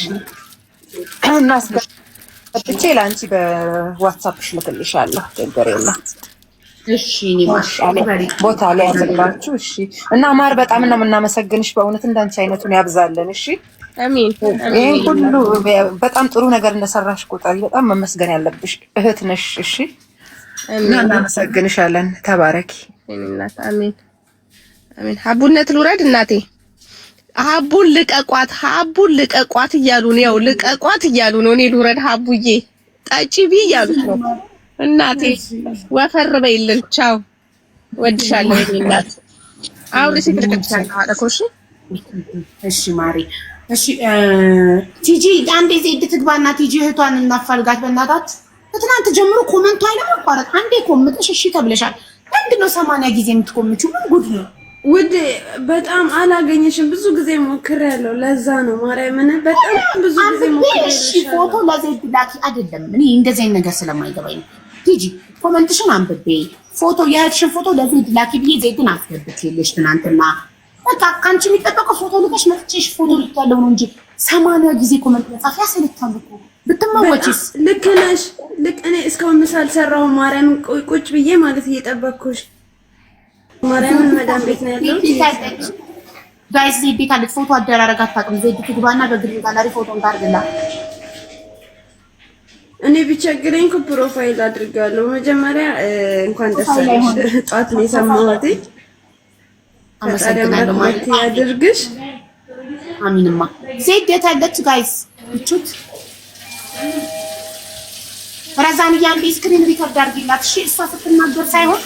እና አስገብቼ ለአንቺ በዋትስአፕሽ ልክልሻለሁ። ችግር የለም። እሺ እኔ ቦታ ላይ ያዘጋችሁ። እሺ እና ማር በጣም ነው የምናመሰግንሽ በእውነት። እንዳንቺ አይነቱን ያብዛለን። እሺ አሜን። ይሄን ሁሉ በጣም ጥሩ ነገር እንደሰራሽ ቁጥር በጣም መመስገን ያለብሽ እህት ነሽ። እሺ እና እናመሰግንሻለን። ተባረኪ እናት። አሜን አሜን። ሀቡነት ልውረድ እናቴ። ሀቡን ልቀቋት እያሉ ነው። ያው ልቀቋት እያሉ ነው። እኔ ልውረድ ሀቡዬ ጠጪ ቢ እያሉ ነው። እናቴ ወፈር በይልን። ቻው ወድሻለሁ የኔ እናት። አውሪ ሲትልከቻለሁ አለኮሽ። እሺ ማሪ እሺ ቲጂ አንዴ ዜድ ትግባና ቲጂ እህቷን እናፋልጋት በእናታት። ከትናንት ጀምሮ ኮመንቱ አይለማቋረጥ አንዴ ኮምጥሽ እሺ ተብለሻል። ምንድነው 80 ጊዜ የምትኮምቺው? ምን ጉድ ነው? ውድ በጣም አላገኘሽም። ብዙ ጊዜ ሞክሬያለሁ። ለዛ ነው ማርያምን በጣም ብዙ ጊዜ ሞክሬያለሁ። እሺ ፎቶ ለዜድ ላኪ አይደለም። እኔ እንደዚህ አይነት ነገር ስለማይገባኝ ነው። ቲጂ ኮመንትሽን አንብቤ ፎቶ የእህትሽን ፎቶ ለዜድ ላኪ ብዬ ዜድን አስገብቼልሽ ትናንትና። በቃ ካንቺ የሚጠበቀው ፎቶ ልከሽ መጥቼሽ ፎቶ ልታለው ነው እንጂ 80 ጊዜ ኮመንት መጻፍ ያሰለቻል እኮ። ብትመወጪስ? ልክ ነሽ። ልክ እኔ እስካሁን ምሳል ሰራው ማርያምን ቁጭ ብዬ ማለት እየጠበቅኩሽ ማርያምን መዳም ቤት ነው ያለው። ጋይስ ዜድ ቤት አለች። ፎቶ አደራረግ አታውቅም። ዜድ ትግባና በግሪን ጋላሪ ፎቶ እንዳርግላ። እኔ ቢቸግረኝ እኮ ፕሮፋይል አድርጋለሁ። መጀመሪያ እንኳን ደስ አለሽ። ጧት ነው የሰማሁት። አመሰግናለሁ ማለት ያድርግሽ። አሚንማ ዜድ ቤት አለች ጋይስ። እቹት ረዛን ያንዲ ስክሪን ሪከርድ አድርጊላት። እሺ እሷ ስትናገር ሳይሆን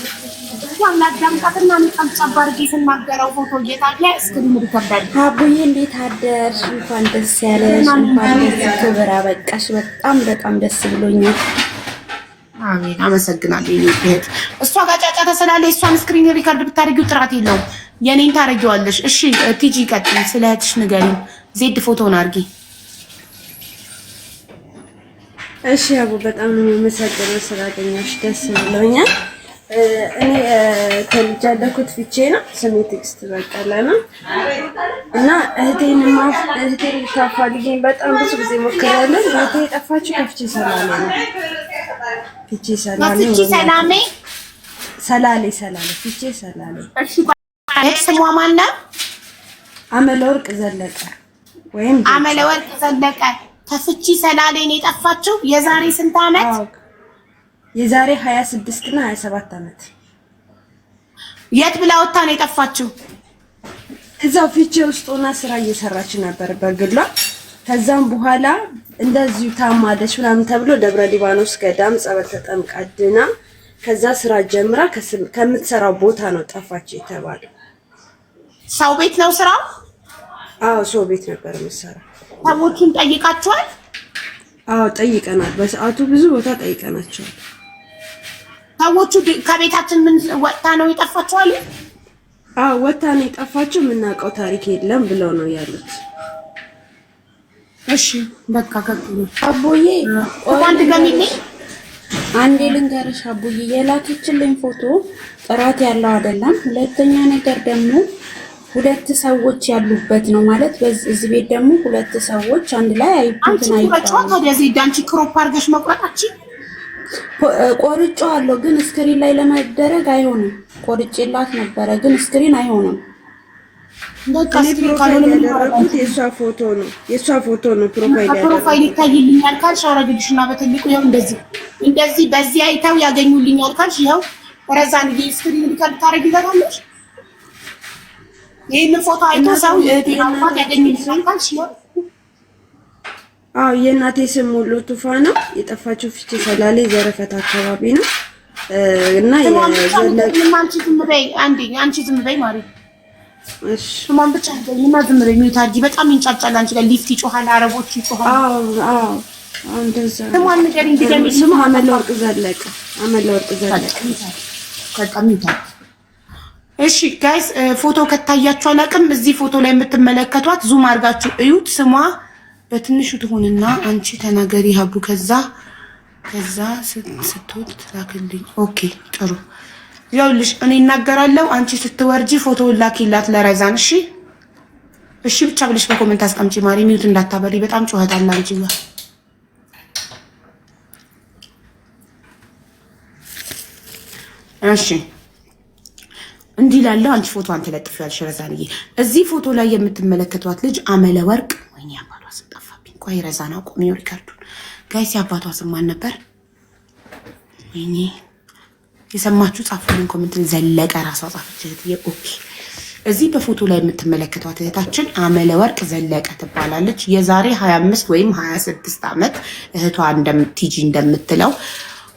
እሷን ላዳምጣትና እንቀምጫባ አድርጌ ስናገረው ፎቶ እየታየ ስክሪን ሪከርድ አድርጊ። አቡዬ እንዴት አደርሽ? እንኳን ደስ ያለሽ። እንኳን ለዚህ ክብር አበቃሽ። በጣም ደስ ብሎኛል። አሜን አመሰግናለሁ። ይሄት እሷ ጋር ጫጫታ ስላለ እሷን ስክሪን ሪከርድ ብታደርጊው ጥራት የለውም። የኔን ታረጊዋለሽ። እሺ ቲጂ ቀጥይ። ስለ እህትሽ ንገሪኝ። ዜድ ፎቶውን አድርጊ። እሺ አቡ በጣም ነው የምመሰግነው ስላገኘሁሽ ደስ ብሎኛል። እኔ ተልጅ ያለኩት ፍቼ ነው። ስሜ ትዕግስት በቀለ ነው እና እህቴን ታፋልጊኝ በጣም ብዙ ጊዜ ሞክሬያለሁ። እህቴ የጠፋችው ከፍቼ ሰላሌ ነው። ፍቼ ሰላሌ ፍቼ ሰላሌ። እሺ ስሟ ማን ነው? አመለወርቅ ዘለቀ ወይም አመለወርቅ ዘለቀ ከፍቼ ሰላሌ ነው የጠፋችው። የዛሬ ስንት ዓመት? የዛሬ 26 እና 27 ዓመት። የት ብላ ወጣ ነው የጠፋችው? እዛው ፍቼ ውስጥ ሆና ስራ እየሰራች ነበር በግሏ። ከዛም በኋላ እንደዚሁ ታማለች ምናምን ተብሎ ደብረ ሊባኖስ ገዳም ጸበል ተጠምቃ ድና ከዛ ስራ ጀምራ ከምትሰራው ቦታ ነው ጠፋች የተባለው። ሰው ቤት ነው ስራው? አዎ ሰው ቤት ነበር የምትሰራው። ሰዎቹን ጠይቃቸዋል? አዎ ጠይቀናል። በሰዓቱ ብዙ ቦታ ጠይቀናቸዋል። ሰዎቹ ከቤታችን ምን ወጣ ነው የጠፋችው አሉ? አዎ ወጣ ነው የጠፋችው፣ የምናውቀው ታሪክ የለም ብለው ነው ያሉት። እሺ በቃ ከቁ አቦዬ አንድ ገሚልኝ አንዴ ልንገርሽ አቡዬ፣ የላከችልኝ ፎቶ ጥራት ያለው አይደለም። ሁለተኛ ነገር ደግሞ ሁለት ሰዎች ያሉበት ነው ማለት በዚህ ቤት ደግሞ ሁለት ሰዎች አንድ ላይ አይቡትን አይባል። ታዲያ ዳንቺ ክሮፕ አድርገሽ መቁረጣችን ቆርጬዋለሁ፣ ግን ስክሪን ላይ ለመደረግ አይሆንም። ቆርጬላት ነበረ ግን ስክሪን አይሆንም። ያደረኩት የእሷ ፎቶ ነው ፕሮፋይል ይታይልኛል ካልሽ አረግልሽና በትልቁ ይኸው እንደዚህ በዚህ አይተው ያገኙልኛል ካልሽ ይኸው ረዛን ስክሪን ሪከርድ ታረጊላታለሽ። ይሄንን ፎቶ አይቶ ሰው የአባት ያገኙልኛል ካልሽ ይኸው። አዎ የእናቴ ስም ሙሉ ቱፋ ነው። የጠፋችው ፍቼ ሰላሌ ዘረፈት አካባቢ ነው እና አንቺ ዝም በይ ማሪ። እሺ ማን ብቻ እንደኛ ዝም ብለኝ ነው ታጂ። በጣም ይንጫጫል። አንቺ ጋር ሊፍት ይጮሃል፣ አረቦች ይጮሃል። አዎ እንደዛ ስሟን ንገሪኝ። እንግዲህ ስሙ አመለወርቅ ዘለቀ። እሺ ጋይስ ፎቶ ከታያችሁ አላውቅም። እዚህ ፎቶ ላይ የምትመለከቷት ዙም አድርጋችሁ እዩት። ስሟ በትንሹ ትሆንና አንቺ ተናገሪ ሀቡ። ከዛ ስትወድ ትላክልኝ። ኦኬ ጥሩ ይኸውልሽ እኔ እናገራለሁ። አንቺ ስትወርጂ ፎቶውን ላኪላት ለረዛን። እሺ ብቻ ብለሽ በኮሜንት አስቀምጪ ማሪ። ሚዩት እንዳታበሪ፣ በጣም ጩኸት አለ አንቺ ጋር። እሺ እንዲህ ላለው አንቺ ፎቶዋን ትለጥፊያለሽ ረዛንዬ። እዚህ ፎቶ ላይ የምትመለከቷት ልጅ አመለ ወርቅ ወይኔ አባቷ ስም ጠፋብኝ። ቆይ ረዛን አቆሚው ሪካርዱን ጋይስ። የአባቷ ስም ማን ነበር? ወይኔ የሰማችሁ ጻፉልን ኮሜንት። ዘለቀ ራሷ ጻፈች እህትዬ። ኦኬ እዚህ በፎቶ ላይ የምትመለከቷት እህታችን አመለ ወርቅ ዘለቀ ትባላለች። የዛሬ 25 ወይም 26 ዓመት እህቷ ቲጂ እንደምትለው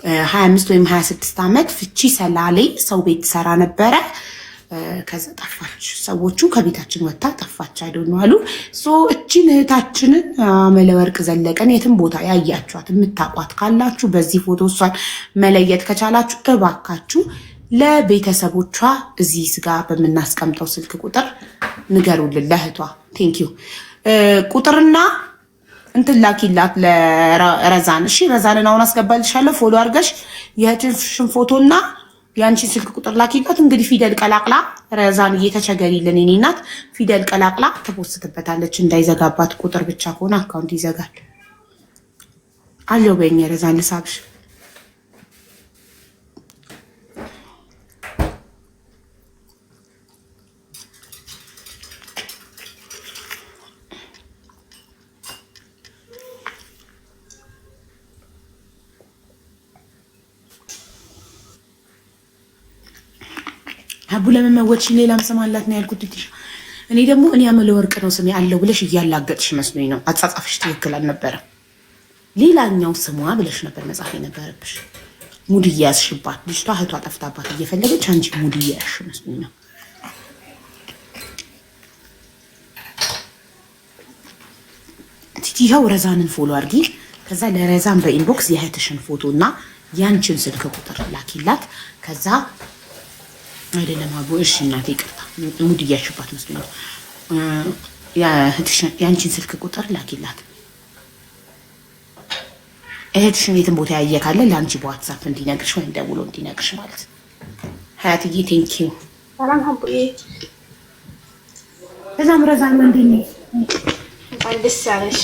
25 ወይም 26 ዓመት ፍቺ ሰላሌ ሰው ቤት ሰራ ነበረ። ከዛ ጠፋች። ሰዎቹ ከቤታችን ወጣ ጠፋች አይደል አሉ። እቺን እህታችንን አመለወርቅ ዘለቀን የትም ቦታ ያያችኋት የምታቋት ካላችሁ በዚህ ፎቶ እሷን መለየት ከቻላችሁ እባካችሁ ለቤተሰቦቿ እዚህ ስጋ በመናስቀምጠው ስልክ ቁጥር ንገሩልን ለእህቷ። ቴንኪዩ ቁጥርና እንትን ላኪላት ለረዛን። እሺ ረዛንን አሁን አስገባልሻለሁ። ፎሎ አድርገሽ የእህትሽን ፎቶና ያንቺን ስልክ ቁጥር ላኪላት። እንግዲህ ፊደል ቀላቅላ ረዛን እየተቸገሪልን የኔ እናት ፊደል ቀላቅላ ትፖስትበታለች። እንዳይዘጋባት ቁጥር ብቻ ከሆነ አካውንት ይዘጋል። አለው በእኛ ረዛን ልሳብሽ አቡ ለመመወጥሽ ሌላም ስም አላት ነው ያልኩት። እኔ ደግሞ እኔ አመለወርቅ ነው ስሜ አለው ብለሽ እያላገጥሽ መስሎኝ ነው። አጻጻፍሽ ትክክል አልነበረም። ሌላኛው ስሟ ብለሽ ነበር መጻፍ የነበረብሽ። ሙድ እያያዝሽባት ልጅቷ እህቷ ጠፍታባት እየፈለገች አንቺ ሙድ እያያዝሽ መስሎኝ ነው። ይኸው ረዛንን ፎሎ አድርጊ። ከዛ ለረዛን በኢንቦክስ የእህትሽን ፎቶና ያንቺን ስልክ ቁጥር ላኪላት። ከዛ አይደለም አቡ እሺ እናቴ ይቅርታ ሙድ እያያዝሽባት መስሎኝ ነው። ያንቺን ስልክ ቁጥር ላኪላት። እህትሽን የትን ቦታ ያየ ካለ ለአንቺ በዋትሳፕ እንዲነግርሽ ወይም ደውሎ እንዲነግርሽ ማለት ነው። ሀያትዬ ቴንኪዩ። ሰላም አቡዬ። በዛም ረዛን ወንድኔ እንኳን ደስ ያለሽ።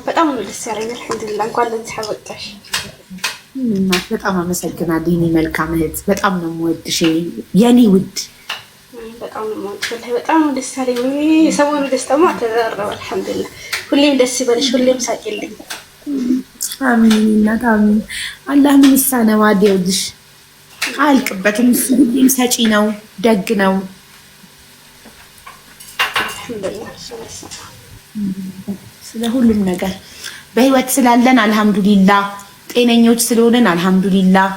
በጣም ነው ደስ ያለኝ። አልሐምዱሊላህ እንኳን ለዚህ አበቃሽ። እናት በጣም አመሰግናለሁ። የኔ መልካም እህት በጣም ነው የምወድሽ የኔ ውድ። በጣም ነው የምወድሽ። በጣም ነው ደስ ያለኝ። የሰሞኑ ደስታማ ተዘረበ። አልሐምዱሊላህ ሁሌም ደስ ይበልሽ፣ ሁሌም ሳቂልኝ። አሚን እናት አሚን። አላህ ምን ይሳነው አዲውልሽ አልቅበትም። ሁሌም ሰጪ ነው፣ ደግ ነው። ስለ ሁሉም ነገር በህይወት ስላለን አልሐምዱሊላህ፣ ጤነኞች ስለሆነን አልሐምዱሊላህ።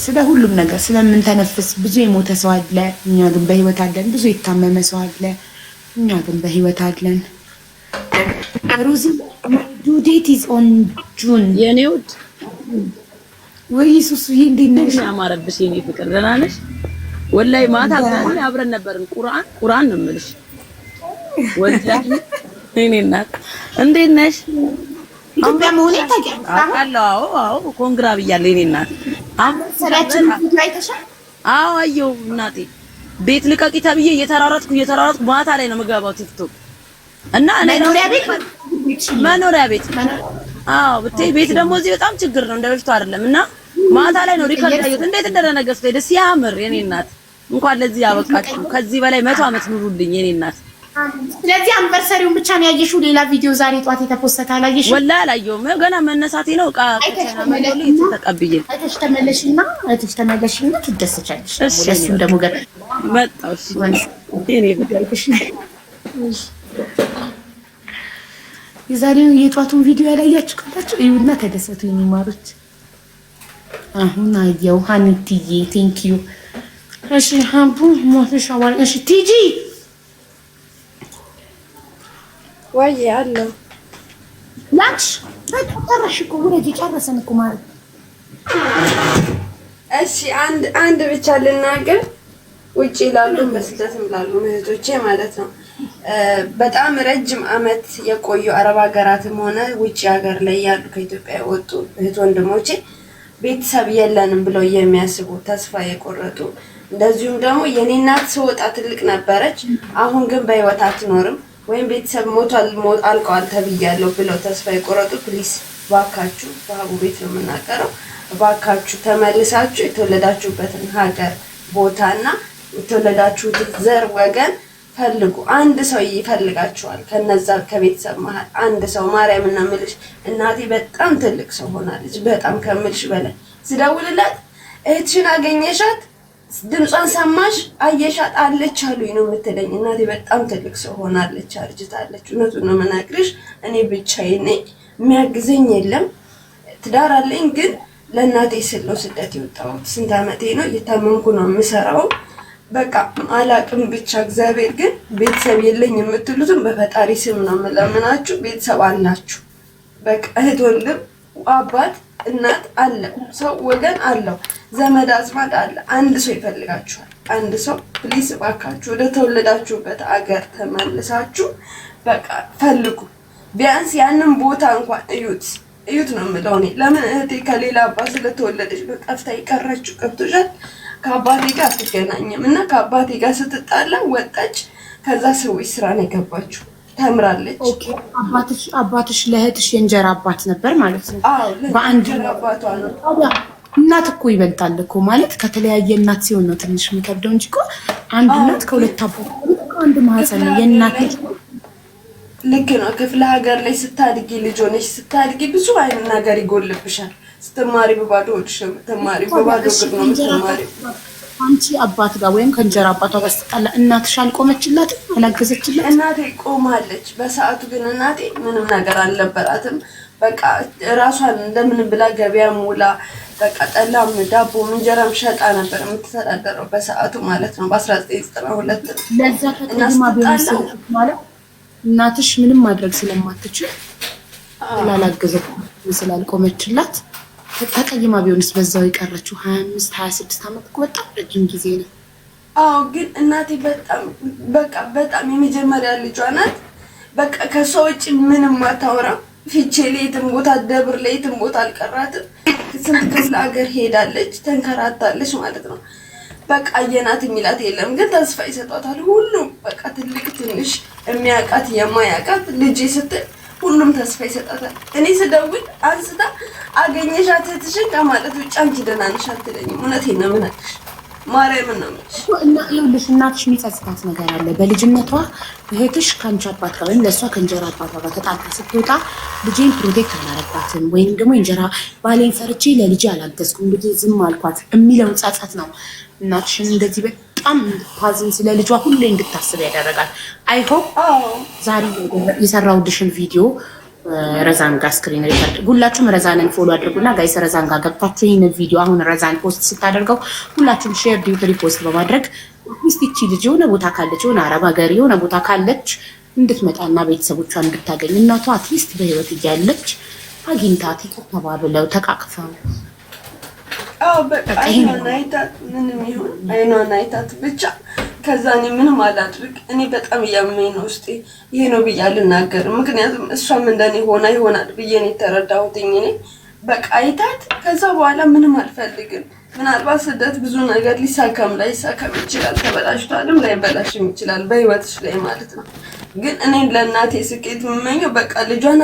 ስለ ሁሉም ነገር ስለምንተነፍስ ብዙ የሞተ ሰው አለ፣ እኛ ግን በህይወት አለን። ብዙ የታመመ ሰው አለ፣ እኛ ግን በህይወት አለን። ሮዚ ዱ ዴት ኢዝ ኦን ጁን የኔ ውድ ወይ ሱሱ እንዴት ነሽ? ያማረብሽ የኔ ፍቅር ደህና ነሽ? ወላሂ ማታ ጋር አብረን ነበርን። ቁርአን ነው የምልሽ ወላሂ የኔ እናት እንዴት ነሽ? ኢትዮጵያ መሆኔ ታውቂያለሽ? አዎ ኮንግራ ብያለሁ የኔ እናት። ሰላችን አይተሻል? አዎ አየሁ እናቴ። ቤት ልቀቂ ተብዬ እየተራራጥኩ ማታ ላይ ነው የምገባው ቲክቶክ እና መኖሪያ ቤት አዎ ብታይ ቤት ደግሞ እዚህ በጣም ችግር ነው፣ እንደበፊቱ አይደለም። እና ማታ ላይ ነው ሪከርድ ያየሁት። እንዴት እንደደነገጥኩ ደስ ያምር የኔ እናት። እንኳን ለዚህ ያበቃችሁ። ከዚህ በላይ 100 ዓመት ኑሩልኝ የኔ እናት። ስለዚህ አንቨርሰሪውን ብቻ ነው ያየሽው? ሌላ ቪዲዮ ዛሬ ጧት የተፖሰተ አላየሽም? ወላሂ አላየሁም። ገና መነሳቴ ነው። ከቻና መለሊ ተቀብዬ አይተሽ ተመለሽና ትደሰቻለሽ። ለሱም ደግሞ መጣው። እሺ የኔ ፍቅር የዛሬው የጧቱን ቪዲዮ ያላያችሁ ካላችሁ እዩና ተደሰቱ የሚማሩት። አሁን አየው ሀኒትዬ ቴንክ ዩ። እሺ ሀቡ ሞተሽ አዋል። እሺ ቲጂ ወይ አለው ላች በተጠራሽ እኮ ወደ ጨረሰን እኮ ማለት። እሺ አንድ ብቻ ልናገር። ውጪ ላሉ በስደትም ላሉ እህቶቼ ማለት ነው በጣም ረጅም ዓመት የቆዩ አረብ ሀገራትም ሆነ ውጪ ሀገር ላይ ያሉ ከኢትዮጵያ የወጡ እህት ወንድሞቼ ቤተሰብ የለንም ብለው የሚያስቡ ተስፋ የቆረጡ እንደዚሁም ደግሞ የኔ እናት ስወጣ ትልቅ ነበረች፣ አሁን ግን በህይወት አትኖርም ወይም ቤተሰብ አልቀዋል ተብያለሁ ብለው ተስፋ የቆረጡ ፕሊስ ባካችሁ፣ በሀቡ ቤት ነው የምናገረው፣ ባካችሁ ተመልሳችሁ የተወለዳችሁበትን ሀገር ቦታና የተወለዳችሁት ዘር ወገን ፈልጉ። አንድ ሰው ይፈልጋችኋል። ከነዛ ከቤተሰብ መሃል አንድ ሰው ማርያም እና ምልሽ እናቴ በጣም ትልቅ ሰው ሆናለች። በጣም ከምልሽ በላይ ስደውልላት እህትሽን አገኘሻት፣ ድምጿን ሰማሽ፣ አየሻት አለች አሉኝ ነው የምትለኝ። እናቴ በጣም ትልቅ ሰው ሆናለች፣ አርጅታለች። እውነቱን ነው የምነግርሽ። እኔ ብቻዬን ነኝ፣ የሚያግዘኝ የለም። ትዳር አለኝ ግን ለእናቴ ስል ነው ስደት የወጣሁት። ስንት ዓመቴ ነው እየታመምኩ ነው የምሰራው። በቃ አላቅም ብቻ እግዚአብሔር ግን ቤተሰብ የለኝ የምትሉትም በፈጣሪ ስም ነው የምለምናችሁ። ቤተሰብ አላችሁ። በቃ እህት፣ ወንድም፣ አባት፣ እናት አለ። ሰው ወገን አለው። ዘመድ አዝማድ አለ። አንድ ሰው ይፈልጋችኋል። አንድ ሰው ፕሊስ እባካችሁ ወደ ተወለዳችሁበት አገር ተመልሳችሁ በቃ ፈልጉ። ቢያንስ ያንን ቦታ እንኳን እዩት ነው የምለው እኔ። ለምን እህቴ ከሌላ አባት ስለተወለደች በጠፍታ የቀረችው ገብቶሻል? ከአባቴ ጋር አትገናኝም እና ከአባቴ ጋር ስትጣላ ወጣች። ከዛ ሰዎች ስራ ነው የገባችው። ተምራለች። ኦኬ አባትሽ ለእህትሽ የእንጀራ አባት ነበር ማለት ነው? አዎ በአንድ አባቷ ነው። እናት እኮ ይበልጣል እኮ ማለት ከተለያየ እናት ሲሆን ነው ትንሽ የሚከብደው እንጂ እኮ አንድ እናት ከሁለት አባት አንድ ማህፀን ነው የእናት ልጅ። ልክ ነው። ክፍለ ሀገር ላይ ስታድጊ ልጅ ሆነሽ ስታድጊ ብዙ አይነት ነገር ይጎልብሻል። ስትማሪ በባዶ ሆድሽ ነው የምትማሪ፣ በባዶ እግር ነው የምትማሪ። አንቺ አባት ጋር ወይም ከእንጀራ አባቷ ጋር ስትጣላ እናትሽ አልቆመችላትም? አላገዘችላት? እናቴ ቆማለች በሰዓቱ ግን እናቴ ምንም ነገር አልነበራትም። በቃ ራሷን እንደምን ብላ ገበያ ሙላ በቃ ጠላም ዳቦም እንጀራም ሸጣ ነበር የምትተዳደረው በሰዓቱ ማለት ነው። በ1992 ለዛ ከተማ ቢሆንስ ማለት እናትሽ ምንም ማድረግ ስለማትችል ስላላገዘች ስላልቆመችላት ተቀይማ ቢሆንስ በዛው የቀረችው 25 26 ዓመት እኮ በጣም ረጅም ጊዜ ነው። አዎ ግን እናቴ በጣም የመጀመሪያ ልጇ ናት። በቃ ከሷ ውጭ ምንም አታወራም። ፊቼ ላይ የትም ቦታ ደብር ላይ የትም ቦታ አልቀራትም። ስንት ክፍለ ሀገር ሄዳለች፣ ተንከራታለች ማለት ነው። በቃ አየናት የሚላት የለም ግን ተስፋ ይሰጧታል ሁሉም። በቃ ትልቅ ትንሽ የሚያውቃት የማያውቃት ልጄ ስትል ሁሉም ተስፋ ይሰጣታል። እኔ ስደውል አንስታ አገኘሻት እህትሽን ከማለት ውጭ አንቺ ደህና ነሽ አትለኝም። እውነቴን ነው የምነግርሽ፣ ማርያምን ነው የምልሽ። እና ይኸውልሽ እናትሽ የሚጸጽታት ነገር አለ። በልጅነቷ እህትሽ ከአንቺ አባት ጋር ወይም ለእሷ ከእንጀራ አባቷ ጋር ተጣልታ ስትወጣ ልጄን ፕሮቴክት አላረጋትም ወይም ደግሞ እንጀራ ባሌን ፈርቼ ለልጄ አላገዝኩም ልጄ ዝም አልኳት የሚለው ጸጸት ነው እናትሽን እንደዚህ በጣም ፓዝን ስለ ልጇ ሁሌ እንድታስብ ያደረጋል። አይሆፕ ዛሬ የሰራሁልሽን ቪዲዮ ረዛን ጋር ስክሪን ሪከርድ ሁላችሁም ረዛንን ፎሎ አድርጉና ጋይስ ረዛን ጋር ገብታችሁ ይሄን ቪዲዮ አሁን ረዛን ፖስት ስታደርገው ሁላችሁም ሼር ዲዩት ሪፖስት በማድረግ ሚስቲቺ ልጅ የሆነ ቦታ ካለች የሆነ አረብ ሀገር የሆነ ቦታ ካለች እንድትመጣና ቤተሰቦቿን እንድታገኝ እናቷ አትሊስት በህይወት እያለች አግኝታት ተባብለው ተቃቅፈው በቃ አይኗን አይታት ምንም ይሁን አይኗን አይታት ብቻ ከዛ እኔ ምንም አላድርግ። እኔ በጣም እያመመኝ ነው ውስጤ። ይሄ ነው ብዬ አልናገርም። ምክንያቱም እሷም እንደኔ ሆና ይሆናል ብዬ ነው የተረዳሁትኝ። እኔ በቃ አይታት ከዛ በኋላ ምንም አልፈልግም። ምናልባት ስደት ብዙ ነገር ሊሳካም ላይሳካም ይችላል። ተበላሽቷልም ላይበላሽም ይችላል በህይወትሽ ላይ ማለት ነው። ግን እኔ ለእናቴ ስኬት የምመኘው በቃ ልጇን